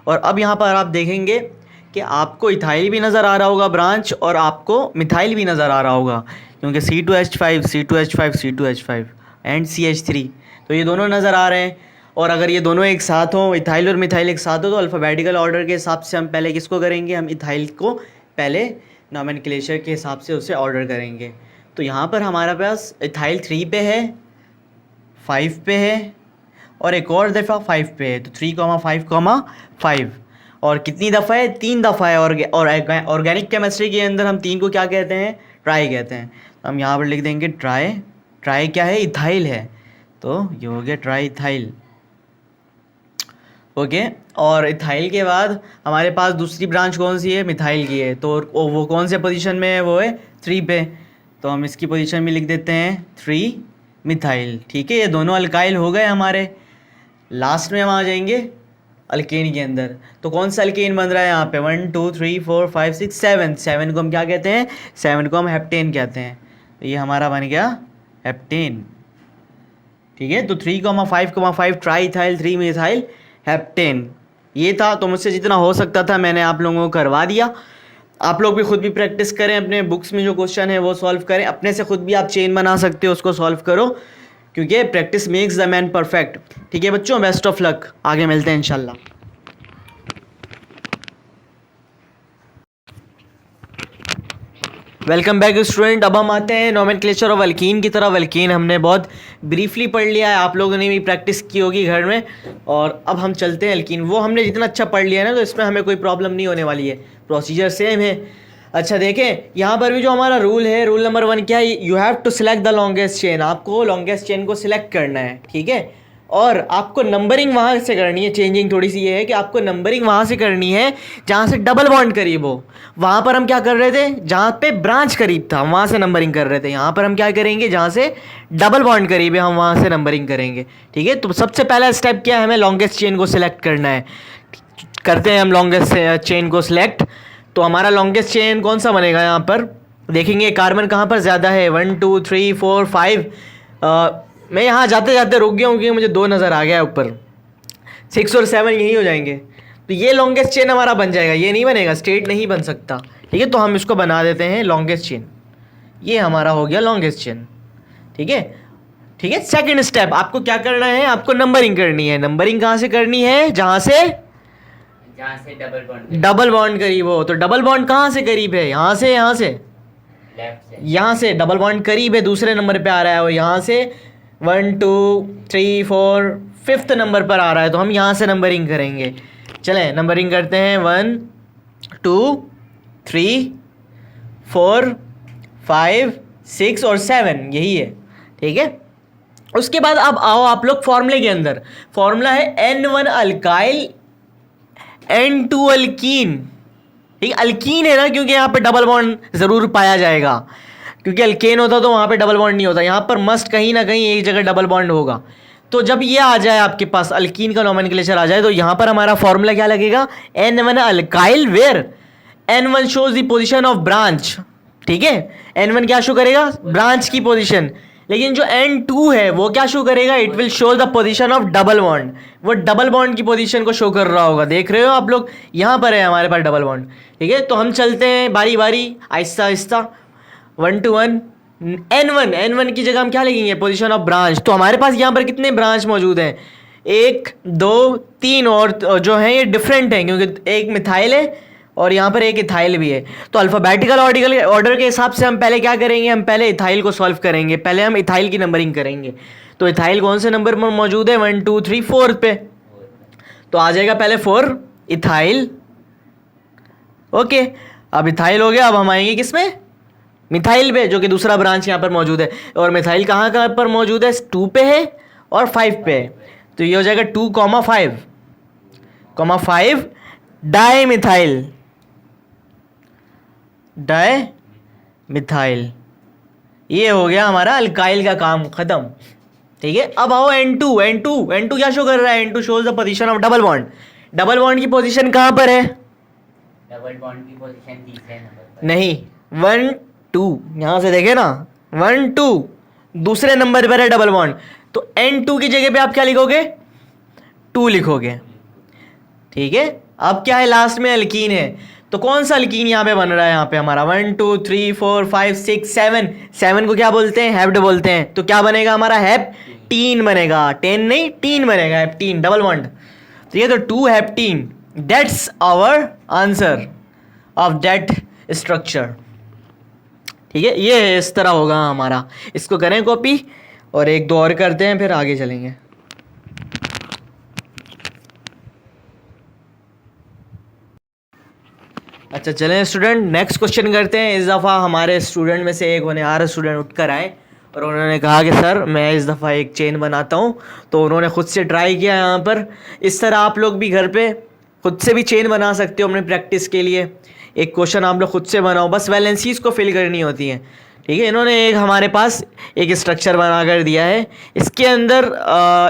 और अब यहाँ पर आप देखेंगे कि आपको इथाइल भी नज़र आ रहा होगा ब्रांच, और आपको मिथाइल भी नज़र आ रहा होगा, क्योंकि C2H5 C2H5 C2H5 and CH3, तो ये दोनों नज़र आ रहे हैं. और अगर ये दोनों एक साथ हों, इथाइल और मिथाइल एक साथ हो, तो अल्फ़ाबेटिकल ऑर्डर के हिसाब से हम पहले किसको करेंगे, हम इथाइल को पहले नोमेनक्लेचर के हिसाब से उसे ऑर्डर करेंगे. तो यहाँ पर हमारे पास इथाइल 3 पे है, 5 पे है और एक और दफ़ा 5 पे है. तो 3,5,5. और कितनी दफ़ा है, 3 दफ़ा है. और ऑर्गेनिक केमिस्ट्री के अंदर हम 3 को क्या कहते हैं, ट्राई कहते हैं. तो हम यहाँ पर लिख देंगे ट्राई क्या है, इथाइल है. तो ये हो गया ट्राई इथाइल. ओके, और इथाइल के बाद हमारे पास दूसरी ब्रांच कौन सी है, मिथाइल की है. तो वो कौन से पोजीशन में है, वो है 3 पे. तो हम इसकी पोजीशन में लिख देते हैं 3 मिथाइल. ठीक है, ये दोनों अल्काइल हो गए हमारे. लास्ट में हम आ जाएंगे अल्केन के अंदर. तो कौन सा अल्केन बन रहा है यहाँ पे, 1 2 3 4 5 6 7. 7 को हम क्या कहते हैं, 7 को हम हेप्टेन कहते हैं. तो ये हमारा बन गया हेप्टेन. ठीक है, तो 3,5,5 ट्राई इथाइल 3 मिथाइल हेप्टेन. ये था, तो मुझसे जितना हो सकता था मैंने आप लोगों को करवा दिया. आप लोग भी खुद भी प्रैक्टिस करें, अपने बुक्स में जो क्वेश्चन है वो सॉल्व करें, अपने से खुद भी आप चेन बना सकते हो, उसको सॉल्व करो, क्योंकि practice makes the man perfect. ठीक है बच्चों, बेस्ट ऑफ लक, आगे मिलते हैं इंशाल्लाह। Welcome back student. अब हम आते हैं नोमेनक्लेचर ऑफ अल्कीन की तरफ। अल्कीन हमने बहुत ब्रीफली पढ़ लिया है, आप लोगों ने भी प्रैक्टिस की होगी घर में, और अब हम चलते हैं अल्कीन। वो हमने जितना अच्छा पढ़ लिया है ना, तो इसमें हमें कोई प्रॉब्लम नहीं होने वाली है, प्रोसीजर सेम है। अच्छा देखें, यहाँ पर भी जो हमारा रूल है, रूल नंबर 1 क्या है, you have to select the longest chain. आपको लॉन्गेस्ट चेन को सिलेक्ट करना है, ठीक है, और आपको नंबरिंग वहाँ से करनी है। चेंजिंग थोड़ी सी ये है कि आपको नंबरिंग वहाँ से करनी है जहाँ से डबल बॉन्ड करीब हो। वहाँ पर हम क्या कर रहे थे, जहाँ पे ब्रांच करीब था वहाँ से नंबरिंग कर रहे थे। यहाँ पर हम क्या करेंगे, जहाँ से डबल बॉन्ड करीब है हम वहाँ से नंबरिंग करेंगे। ठीक है, तो सबसे पहला स्टेप क्या है, हमें लॉन्गेस्ट चेन को सिलेक्ट करना है। करते हैं हम लॉन्गेस्ट चेन को सिलेक्ट। तो हमारा लॉन्गेस्ट चेन कौन सा बनेगा, यहाँ पर देखेंगे कार्बन कहाँ पर ज़्यादा है, 1 2 3 4 5। मैं यहाँ जाते जाते रुक गया हूँ क्योंकि मुझे 2 नज़र आ गया है ऊपर, 6 और 7 यही हो जाएंगे। तो ये लॉन्गेस्ट चेन हमारा बन जाएगा, ये नहीं बनेगा, स्ट्रेट नहीं बन सकता। ठीक है, तो हम इसको बना देते हैं लॉन्गेस्ट चेन। ये हमारा हो गया लॉन्गेस्ट चेन। ठीक है, ठीक है। सेकंड स्टेप, आपको क्या करना है, आपको नंबरिंग करनी है। नंबरिंग कहाँ से करनी है, जहाँ से डबल बॉन्ड करीब हो। तो डबल बॉन्ड कहाँ से करीब है, यहाँ से, यहाँ से, यहाँ से डबल बॉन्ड करीब है, दूसरे नंबर पे आ रहा है, और यहाँ से 1 2 3 4 5th नंबर पर आ रहा है, तो हम यहाँ से नंबरिंग करेंगे। चलें नंबरिंग करते हैं, 1 2 3 4 5 6 और 7, यही है। ठीक है, उसके बाद अब आओ आप लोग फॉर्मूले के अंदर। फॉर्मूला है N1 अल्काइल N2 अल्कीन। ठीक, अल्कीन है ना, क्योंकि यहाँ पे डबल बॉन्ड ज़रूर पाया जाएगा, क्योंकि अल्केन होता तो वहाँ पे डबल बॉन्ड नहीं होता। यहाँ पर मस्ट कहीं ना कहीं एक जगह डबल बॉन्ड होगा। तो जब ये आ जाए आपके पास, अल्कीन का नोमेनक्लेचर आ जाए, तो यहाँ पर हमारा फॉर्मूला क्या लगेगा, N1 alkyl where N1 shows the position of branch. ठीक है, N1 क्या शो करेगा, ब्रांच की पोजीशन, लेकिन जो N2 है वो क्या शो करेगा, it will show the position of double bond. वो डबल बॉन्ड की पोजीशन को शो कर रहा होगा, देख रहे हो आप लोग, यहाँ पर है हमारे पास डबल बॉन्ड। ठीक है, तो हम चलते हैं बारी बारी, आहिस्ता आहिस्ता, 1 to 1। N1 की जगह हम क्या लिखेंगे, पोजीशन ऑफ ब्रांच। तो हमारे पास यहाँ पर कितने ब्रांच मौजूद हैं, 1 2 3, और जो है ये डिफरेंट है, क्योंकि एक मिथाइल है और यहाँ पर एक इथाइल भी है। तो अल्फ़ाबेटिकल ऑर्डर के हिसाब से हम पहले क्या करेंगे, हम पहले इथाइल को सॉल्व करेंगे। पहले हम इथाइल की नंबरिंग करेंगे। तो इथाइल कौन से नंबर पर मौजूद है, 1 2 3 4 पे, तो आ जाएगा पहले 4 इथाइल। ओके, अब इथाइल हो गया। अब हम आएंगे किसमें, मिथाइल पे, जो कि दूसरा ब्रांच यहाँ पर मौजूद है। और मिथाइल कहाँ पर मौजूद है, 2 पे है और 5 पे है। तो ये हो जाएगा 2 5 डाई मिथाइल। ये हो गया हमारा अल्काइल का काम खत्म। ठीक है, अब आओ N2 क्या शो कर रहा है, N2 shows the position of double bond. Double bond की पोजीशन कहाँ पर है, डबल बॉन्ड की पोजीशन तीसरे नंबर पर नहीं, 1 2, यहाँ से देखे ना, 1 2 दूसरे नंबर पर है डबल बॉन्ड। तो N2 की जगह पे आप क्या लिखोगे, 2 लिखोगे। ठीक है, अब क्या है, लास्ट में अल्कीन है। तो कौन सा अल्कीन यहाँ पे बन रहा है, यहाँ पे हमारा 1 2 3 4 5 6 7 को क्या बोलते हैं, हेप्ड बोलते हैं। तो क्या बनेगा हमारा, हेप्टीन बनेगा, 10 नहीं 3 बनेगा, हेप्टीन डबल बॉन्ड। तो ये तो 2 heptene, that's our answer of that structure. ठीक है, ये इस तरह होगा हमारा। इसको करें कॉपी और 1 2 और करते हैं, फिर आगे चलेंगे। अच्छा चलें स्टूडेंट, नेक्स्ट क्वेश्चन करते हैं। इस दफ़ा हमारे स्टूडेंट में से एक होनहार स्टूडेंट उठकर आए और उन्होंने कहा कि सर मैं इस दफ़ा एक चेन बनाता हूँ। तो उन्होंने ख़ुद से ट्राई किया यहाँ पर। इस तरह आप लोग भी घर पे खुद से भी चेन बना सकते हो अपने प्रैक्टिस के लिए। एक क्वेश्चन आप लोग खुद से बनाओ, बस वैलेंसीज को फिल करनी होती हैं। ठीक है, इन्होंने एक हमारे पास एक स्ट्रक्चर बना कर दिया है। इसके अंदर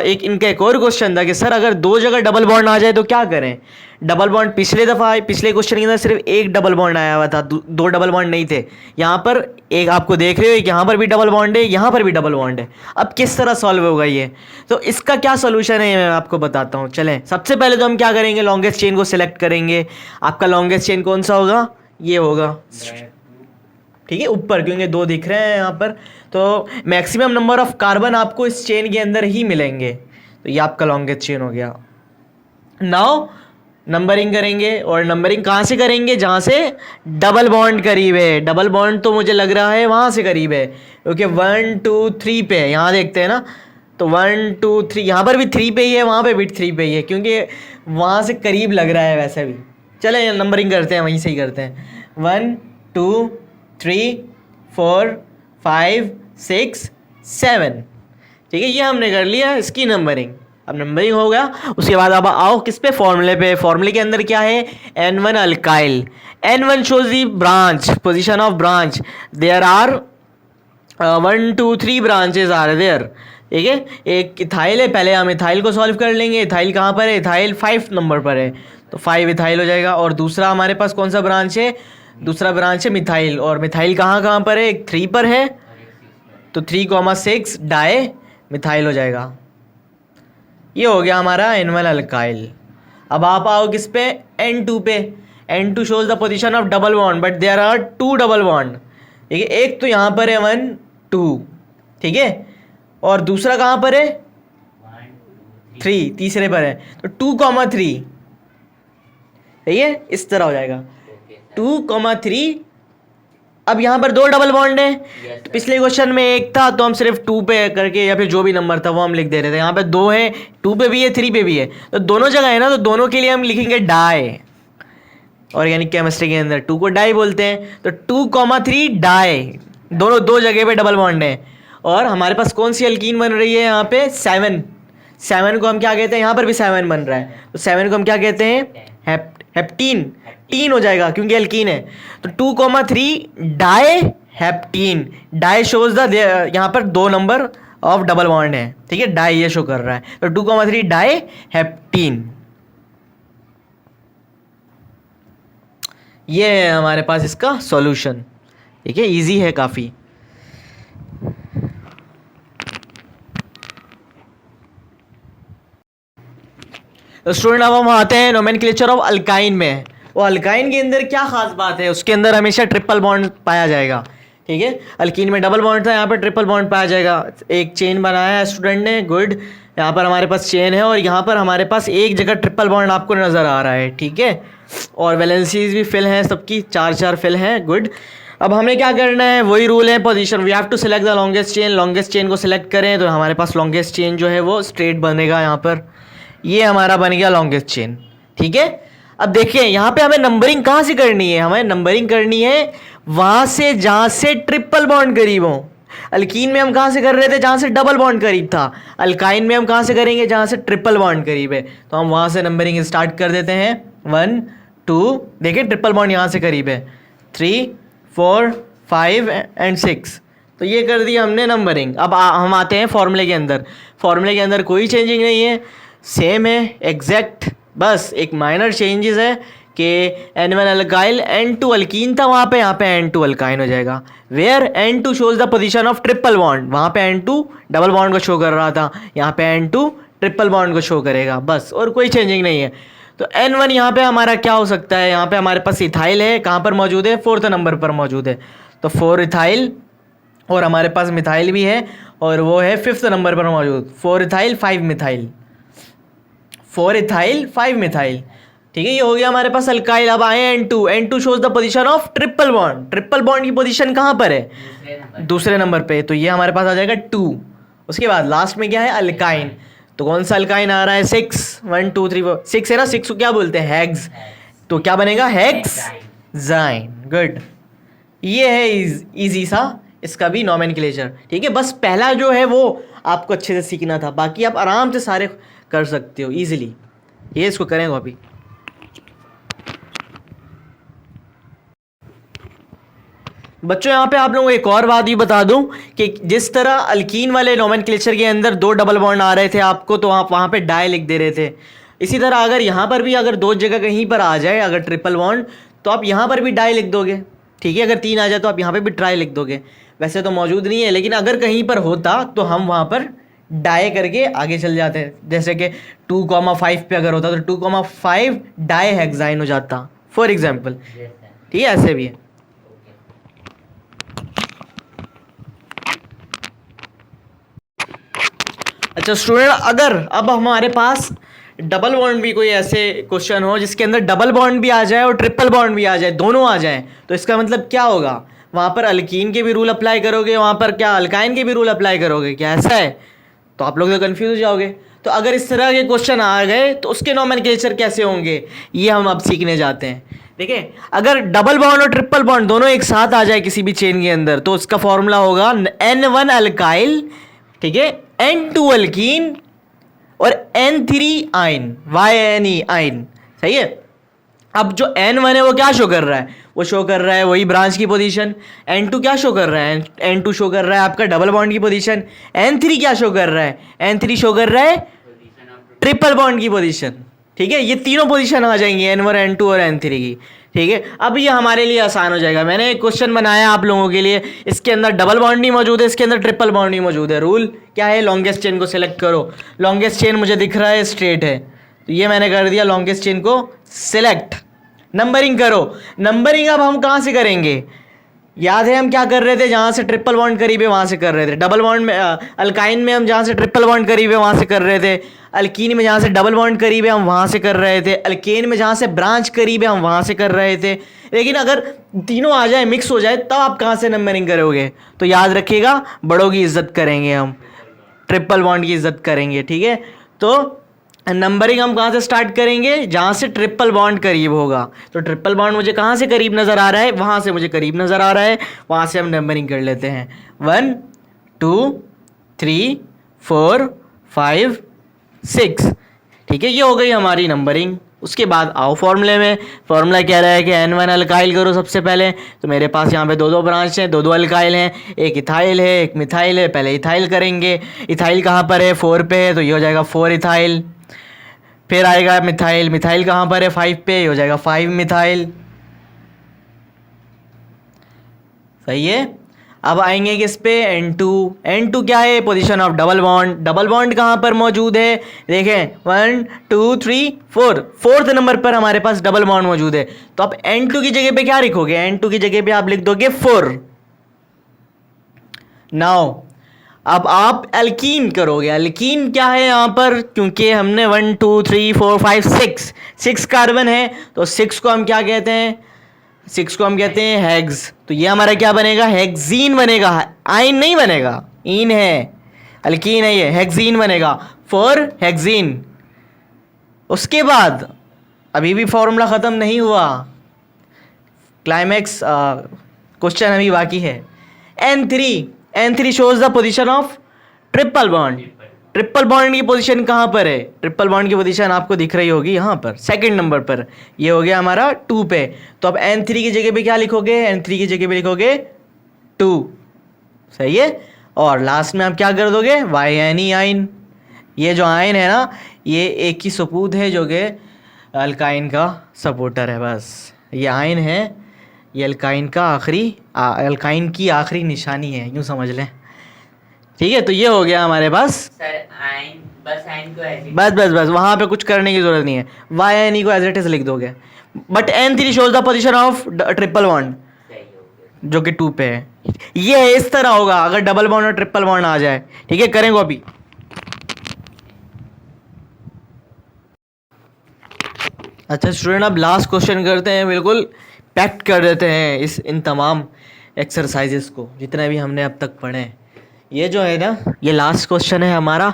एक इनका एक और क्वेश्चन था कि सर अगर 2 जगह डबल बॉन्ड आ जाए तो क्या करें। डबल बॉन्ड पिछले क्वेश्चन के अंदर सिर्फ 1 डबल बॉन्ड आया हुआ था, 2 डबल बॉन्ड नहीं थे। यहाँ पर एक आपको देख रहे हो, यहाँ पर भी डबल बॉन्ड है, यहाँ पर भी डबल बॉन्ड है। अब किस तरह सॉल्व होगा ये, तो इसका क्या सोल्यूशन है मैं आपको बताता हूँ। चलें, सबसे पहले तो हम क्या करेंगे, लॉन्गेस्ट चेन को सिलेक्ट करेंगे। आपका लॉन्गेस्ट चेन कौन सा होगा, ये होगा, ठीक है, ऊपर, क्योंकि 2 दिख रहे हैं यहाँ पर। तो मैक्सिमम नंबर ऑफ कार्बन आपको इस चेन के अंदर ही मिलेंगे। तो ये आपका लॉन्गेस्ट चेन हो गया। नाउ नंबरिंग करेंगे, और नंबरिंग कहाँ से करेंगे? जहाँ से डबल बॉन्ड करीब है। डबल बॉन्ड तो मुझे लग रहा है वहाँ से करीब है, क्योंकि 1 2 3 पे है, यहाँ देखते हैं ना। तो 1 2 3, यहाँ पर भी 3 पे ही है, वहाँ पे भी 3 पे ही है, क्योंकि वहाँ से करीब लग रहा है वैसे भी। चले नंबरिंग करते हैं, वहीं से ही करते हैं। 1 2 3 4 5 6 7, ठीक है, ये हमने कर लिया इसकी नंबरिंग। अब नंबरिंग हो गया, उसके बाद अब आओ किस पे? फॉर्मूले पे। फॉर्मूले के अंदर क्या है? N1 alkyl. N1 shows the branch, position of branch. There are 1 2 3 branches are there, ठीक है। एक इथाइल है, पहले हम इथाइल को सॉल्व कर लेंगे। इथाइल कहाँ पर है? इथाइल 5 नंबर पर है, तो 5 इथाइल हो जाएगा। और दूसरा हमारे पास कौन सा ब्रांच है? दूसरा ब्रांच है मिथाइल, और मिथाइल कहाँ कहाँ पर है? एक 3 पर है, तो 3,6 डाई मिथाइल हो जाएगा। ये हो गया हमारा N1 अल्काइल। अब आप आओ किस पे? N2 पे। N2 shows the position of double bond, but there are 2 double bond, ठीक है। एक तो यहाँ पर है 1 2, ठीक है, और दूसरा कहाँ पर है? 3, तीसरे पर है, तो 2,3, ठीक है, इस तरह हो जाएगा 2,3। अब यहाँ पर 2 डबल बॉन्ड है, तो पिछले क्वेश्चन में 1 था, तो हम सिर्फ 2 पे करके या फिर जो भी नंबर था वो हम लिख दे रहे थे। यहाँ पे 2 है, 2 पे भी है, 3 पे भी है, तो दोनों जगह है ना, तो दोनों के लिए हम लिखेंगे डाई। ऑर्गेनिक केमिस्ट्री के अंदर 2 को डाई बोलते हैं, तो 2,3 डाई, दोनों 2 जगह पे डबल बॉन्ड है। और हमारे पास कौन सी अल्कीन बन रही है? यहाँ पे 7 को हम क्या कहते हैं? यहाँ पर भी 7 बन रहा है, तो 7 को हम क्या कहते हैं? हेप्टीन। टीन हो जाएगा क्योंकि एल्कीन है, तो 2,3 डाई हेप्टीन। डाई शोज द, यहाँ पर 2 नंबर ऑफ डबल बॉन्ड है, ठीक है, डाई ये शो कर रहा है, तो 2,3 डाई हेप्टीन। ये है हमारे पास इसका सॉल्यूशन, ठीक है, इजी है काफ़ी। तो स्टूडेंट अब हम आते हैं नोमेनक्लेचर ऑफ अल्काइन में। वो अल्काइन के अंदर क्या खास बात है? उसके अंदर हमेशा ट्रिपल बॉन्ड पाया जाएगा, ठीक है। अल्कीन में डबल बॉन्ड था, यहाँ पर ट्रिपल बॉन्ड पाया जाएगा। एक चेन बनाया है स्टूडेंट ने, गुड। यहाँ पर हमारे पास चेन है, और यहाँ पर हमारे पास एक जगह ट्रिपल बॉन्ड आपको नज़र आ रहा है, ठीक है। और वैलेंसीज भी फिल हैं, सबकी 4 फिल हैं, गुड। अब हमें क्या करना है? वही रूल है, position, we have to select the longest chain. Longest chain को सिलेक्ट करें तो हमारे पास लॉन्गेस्ट चेन जो है वो स्ट्रेट बनेगा। यहाँ पर ये हमारा बन गया लॉन्गेस्ट चेन, ठीक है। अब देखिए यहाँ पे हमें नंबरिंग कहाँ से करनी है? हमें नंबरिंग करनी है वहाँ से जहाँ से ट्रिपल बॉन्ड करीब हो। अल्कीन में हम कहाँ से कर रहे थे? जहाँ से डबल बॉन्ड करीब था। अल्काइन में हम कहाँ से करेंगे? जहाँ से ट्रिपल बॉन्ड करीब है। तो हम वहाँ से नंबरिंग स्टार्ट कर देते हैं। 1 2, देखिए ट्रिपल बॉन्ड यहाँ से करीब है, 3 4 5 एंड 6। तो ये कर दी हमने नंबरिंग। अब हम आते हैं फॉर्मूले के अंदर। फॉर्मूले के अंदर कोई चेंजिंग नहीं है, सेम है एग्जैक्ट, बस एक माइनर चेंजेस है कि N1 अल्काइल N2 अल्कीन था वहाँ पे, यहाँ पे N2 अल्काइन हो जाएगा। Where N2 shows the position of triple bond, वहाँ पे N2 डबल बॉन्ड को शो कर रहा था, यहाँ पे N2 ट्रिपल बॉन्ड को शो करेगा, बस, और कोई चेंजिंग नहीं है। तो N1 यहाँ पे हमारा क्या हो सकता है? यहाँ पे हमारे पास इथाइल है, कहाँ पर मौजूद है? 4th नंबर पर मौजूद है, तो 4 इथाइल, और हमारे पास मिथाइल भी है, और वो है 5th नंबर पर मौजूद। 4 इथाइल 5 मिथाइल, 4 इथाइल 5 मिथाइल, ठीक है। ये हो गया हमारे पास अल्काइल। अब आए N2 shows the position of triple bond. Triple bond की पोजीशन कहाँ पर है? दूसरे नंबर पे, तो ये हमारे पास आ जाएगा 2। उसके बाद लास्ट में क्या है? अल्काइन। तो कौन सा अल्काइन आ रहा है? 6 1 2 3 4 6 है ना, 6 को क्या बोलते हैं? हेक्स। तो क्या बनेगा? Hexyne, good. ये है इजी सा इसका भी नोमेनक्लेचर, ठीक है। बस पहला जो है वो आपको अच्छे से सीखना था, बाकी आप आराम से सारे कर सकते हो इजीली। ये इसको करेंगे अभी। बच्चों यहाँ पे आप लोगों को एक और बात भी बता दूं कि जिस तरह अल्कीन वाले नोमेनक्लेचर के अंदर 2 डबल बॉन्ड आ रहे थे आपको, तो आप वहाँ पे डाई लिख दे रहे थे। इसी तरह अगर यहाँ पर भी अगर 2 जगह कहीं पर आ जाए अगर ट्रिपल बॉन्ड, तो आप यहाँ पर भी डाई लिख दोगे, ठीक है। अगर 3 आ जाए तो आप यहाँ पे भी ट्राई लिख दोगे। वैसे तो मौजूद नहीं है, लेकिन अगर कहीं पर होता तो हम वहाँ पर डाई करके आगे चल जाते हैं। जैसे कि 2,5 पे अगर होता तो 2,5 डाई हेक्साइन हो जाता, फॉर एग्जाम्पल। ठीक है, ऐसे भी है। अच्छा स्टूडेंट, अगर अब हमारे पास डबल बॉन्ड भी कोई ऐसे क्वेश्चन हो जिसके अंदर डबल बॉन्ड भी आ जाए और ट्रिपल बॉन्ड भी आ जाए, दोनों आ जाए, तो इसका मतलब क्या होगा? वहां पर अल्कीन के भी रूल अप्लाई करोगे, वहां पर क्या अल्काइन के भी रूल अप्लाई करोगे? क्या ऐसा है? तो आप लोग तो कंफ्यूज हो जाओगे। तो अगर इस तरह के क्वेश्चन आ गए तो उसके नोमेनक्लेचर कैसे होंगे, ये हम अब सीखने जाते हैं। देखिए, अगर डबल बॉन्ड और ट्रिपल बॉन्ड दोनों एक साथ आ जाए किसी भी चेन के अंदर, तो उसका फॉर्मूला होगा N1 अल्काइल, ठीक है, N2 अल्कीन और N3 आइन, YNE आइन। सही है। अब जो N1 है वो क्या शो कर रहा है? वो शो कर रहा है वही ब्रांच की पोजीशन। N2 क्या शो कर रहा है? N2 शो कर रहा है आपका डबल बॉन्ड की पोजीशन। N3 क्या शो कर रहा है? N3 शो कर रहा है ट्रिपल बॉन्ड की पोजीशन। ठीक है, ये तीनों पोजीशन आ जाएंगी, N1, N2 और N3 की। ठीक है, अब ये हमारे लिए आसान हो जाएगा। मैंने एक क्वेश्चन बनाया आप लोगों के लिए, इसके अंदर डबल बॉन्ड नहीं मौजूद है, इसके अंदर ट्रिपल बॉन्ड नहीं मौजूद है। रूल क्या है? लॉन्गेस्ट चेन को सिलेक्ट करो। लॉन्गेस्ट चेन मुझे दिख रहा है स्ट्रेट है, तो ये मैंने कर दिया लॉन्गेस्ट चेन को सिलेक्ट। नंबरिंग करो। नंबरिंग अब हम कहाँ से करेंगे? याद है हम क्या कर रहे थे? जहाँ से ट्रिपल बॉन्ड करीब है वहाँ से कर रहे थे। डबल बॉन्ड में अल्काइन में हम जहाँ से ट्रिपल बॉन्ड करीब है वहाँ से कर रहे थे। अल्कीन में जहाँ से डबल बॉन्ड करीब है हम वहाँ से कर रहे थे। अल्केन में जहाँ से ब्रांच करीब है हम वहाँ से कर रहे थे। लेकिन अगर तीनों आ जाए, मिक्स हो जाए, तब आप कहाँ से नंबरिंग करोगे? तो याद रखिएगा, बड़ों की इज्जत करेंगे हम, ट्रिपल बॉन्ड की इज्जत करेंगे। ठीक है, तो नंबरिंग हम कहाँ से स्टार्ट करेंगे? जहाँ से ट्रिपल बॉन्ड करीब होगा। तो ट्रिपल बॉन्ड मुझे कहाँ से करीब नज़र आ रहा है? वहाँ से मुझे करीब नज़र आ रहा है, वहाँ से हम नंबरिंग कर लेते हैं। 1 2 3 4 5 6। ठीक है, ये हो गई हमारी नंबरिंग। उसके बाद आओ फॉर्मूले में। फॉर्मूला कह रहा है कि N1 अल्काइल करो सबसे पहले। तो मेरे पास यहाँ पे दो ब्रांच हैं, दो अल्काइल हैं, एक इथाइल है एक मिथाइल है। पहले इथाइल करेंगे। इथाइल कहाँ पर है? 4 पे है, तो ये हो जाएगा 4 इथाइल। फिर आएगा मिथाइल। मिथाइल कहाँ पर है? 5 पे, ये हो जाएगा 5 मिथाइल। सही है। अब आएंगे किस पे? N2। N2 क्या है? Position of double bond. Double bond कहाँ पर मौजूद है? देखें 1 2 3 4, फोर्थ नंबर पर हमारे पास डबल बॉन्ड मौजूद है। तो आप N2 की जगह पे क्या लिखोगे? N2 की जगह पे आप लिख दोगे 4। नाउ अब आप एल्कीन करोगे। एल्कीन क्या है यहाँ पर? क्योंकि हमने 1 2 3 4 5 6 कार्बन है, तो 6 को हम क्या कहते हैं? 6 को हम कहते हैं हेक्स। तो ये हमारा क्या बनेगा? हेक्सीन बनेगा, आइन नहीं बनेगा, इन है, अल्कीन है, ये हेक्सीन बनेगा, 4 हेक्सीन। उसके बाद अभी भी फॉर्मूला ख़त्म नहीं हुआ, क्लाइमैक्स क्वेश्चन अभी बाकी है। N3 shows the position of triple bond. Triple bond की पोजीशन कहाँ पर है? ट्रिपल बॉन्ड की पोजीशन आपको दिख रही होगी यहाँ पर, सेकंड नंबर पर। ये हो गया हमारा 2 पे। तो अब N3 की जगह पे क्या लिखोगे? N3 की जगह पे लिखोगे 2। सही है। और लास्ट में आप क्या कर दोगे? YNE आइन। ये जो आइन है ना, ये एक ही सपूत है जो कि अल्काइन का सपोर्टर है। बस ये आइन है, ये अल्काइन की आखिरी निशानी है, यूँ समझ लें। ठीक है, तो ये हो गया हमारे पास। सर आइन, बस आइन को ऐसे बस वहाँ पे कुछ करने की जरूरत नहीं है, YNE को एज इट इज लिख दोगे। But N3 shows the position of triple bond सही हो गया। जो कि 2 पे है। ये है, इस तरह होगा अगर डबल बॉन्ड और ट्रिपल बॉन्ड आ जाए। ठीक है, करेंगे अभी। अच्छा स्टूडेंट, अब लास्ट क्वेश्चन करते हैं, बिल्कुल पैक्ट कर देते हैं इन तमाम एक्सरसाइजेस को जितने भी हमने अब तक पढ़े हैं। ये जो है ना, ये लास्ट क्वेश्चन है हमारा,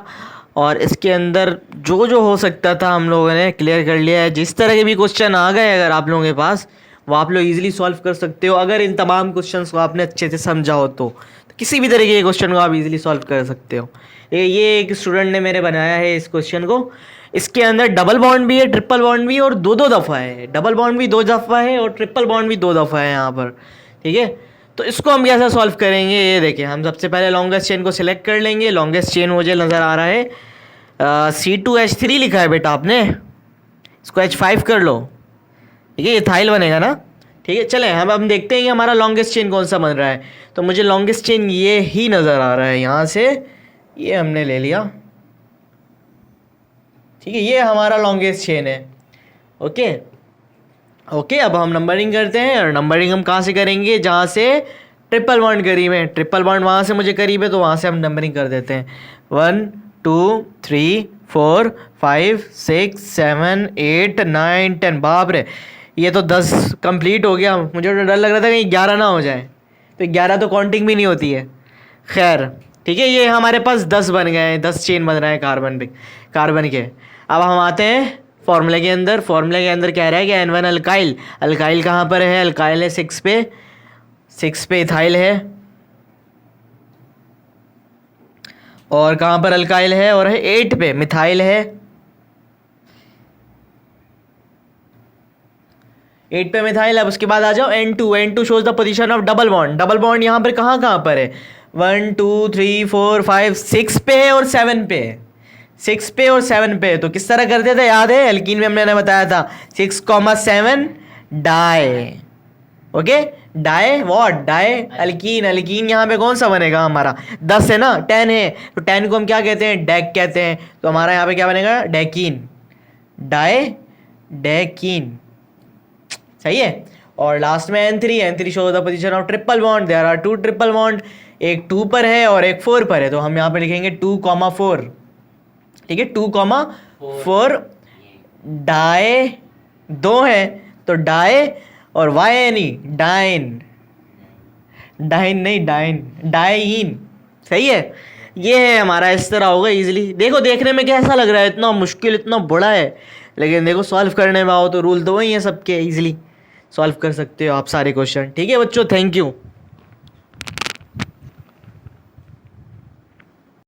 और इसके अंदर जो हो सकता था हम लोगों ने क्लियर कर लिया है। जिस तरह के भी क्वेश्चन आ गए अगर आप लोगों के पास, वो आप लोग इजीली सॉल्व कर सकते हो अगर इन तमाम क्वेश्चंस को आपने अच्छे से समझा हो तो किसी भी तरीके के क्वेश्चन को आप इजीली सॉल्व कर सकते हो। ये एक स्टूडेंट ने मेरे बनाया है इस क्वेश्चन को। इसके अंदर डबल बॉन्ड भी है, ट्रिपल बॉन्ड भी है, और दो दफ़ा है। डबल बॉन्ड भी 2 दफ़ा है और ट्रिपल बॉन्ड भी 2 दफ़ा है यहाँ पर। ठीक है, तो इसको हम कैसे सॉल्व करेंगे? ये देखिए, हम सबसे पहले लॉन्गेस्ट चेन को सिलेक्ट कर लेंगे। लॉन्गेस्ट चेन मुझे नज़र आ रहा है C2H3 लिखा है बेटा आपने, इसको H5 कर लो। ठीक है, इथाइल बनेगा ना। ठीक है, चलें हम देखते हैं कि हमारा लॉन्गेस्ट चेन कौन सा बन रहा है। तो मुझे लॉन्गेस्ट चेन ये ही नज़र आ रहा है, यहाँ से ये हमने ले लिया। ठीक है, ये हमारा लॉन्गेस्ट चेन है। ओके, ओके, अब हम नंबरिंग करते हैं, और नंबरिंग हम कहाँ से करेंगे, जहाँ से ट्रिपल बॉन्ड करीब है, ट्रिपल बॉन्ड वहाँ से मुझे करीब है, तो वहाँ से हम नंबरिंग कर देते हैं। 1 2 3 4 5 6 7 8 9 10। बाप रे, ये तो 10 कंप्लीट हो गया। मुझे तो डर लग रहा था कहीं 11 ना हो जाए, तो 11 तो काउंटिंग भी नहीं होती है। खैर ठीक है, ये हमारे पास 10 बन गए हैं, 10 चेन बन रहे हैं कार्बन के। अब हम आते हैं फॉर्मूले के अंदर। फॉर्मूले के अंदर कह रहा है कि N1 अल्काइल, अल्काइल कहाँ पर है, अल्काइल है 6 पे, 6 पे इथाइल है, और कहाँ पर अल्काइल है, और है 8 पे मिथाइल है, 8 पे मिथाइल। अब उसके बाद आ जाओ N2, N2 shows the position of double bond. Double bond यहाँ पर कहाँ कहाँ पर है, 1 2 3 4 5 6 पे है और 7 पे है, 6 पे और 7 पे। तो किस तरह करते थे, याद है, एल्कीन में हमने बताया था 6,7 di. Okay, di what, di alkene. Alkene यहाँ पे कौन सा बनेगा हमारा, 10 है ना, 10 है, तो 10 को हम क्या कहते हैं, डेक कहते हैं। तो हमारा यहाँ पे क्या बनेगा, डेकीन, डाई डेकीन, सही है। और लास्ट में N3, N3 show the position of triple bond. There are 2 triple bond, एक 2 पर है और एक 4 पर है, तो हम यहाँ पे लिखेंगे 2,4। ठीक है, 2,4 डाई, 2 है तो डाई, और YNE डाइन, डाइन नहीं डाइन, डाइन, सही है। ये है हमारा, इस तरह होगा इजीली। देखो देखने में कैसा लग रहा है, इतना मुश्किल इतना बड़ा है, लेकिन देखो सॉल्व करने में आओ तो रूल तो वही है सबके, इजीली सॉल्व कर सकते हो आप सारे क्वेश्चन। ठीक है बच्चों, थैंक यू।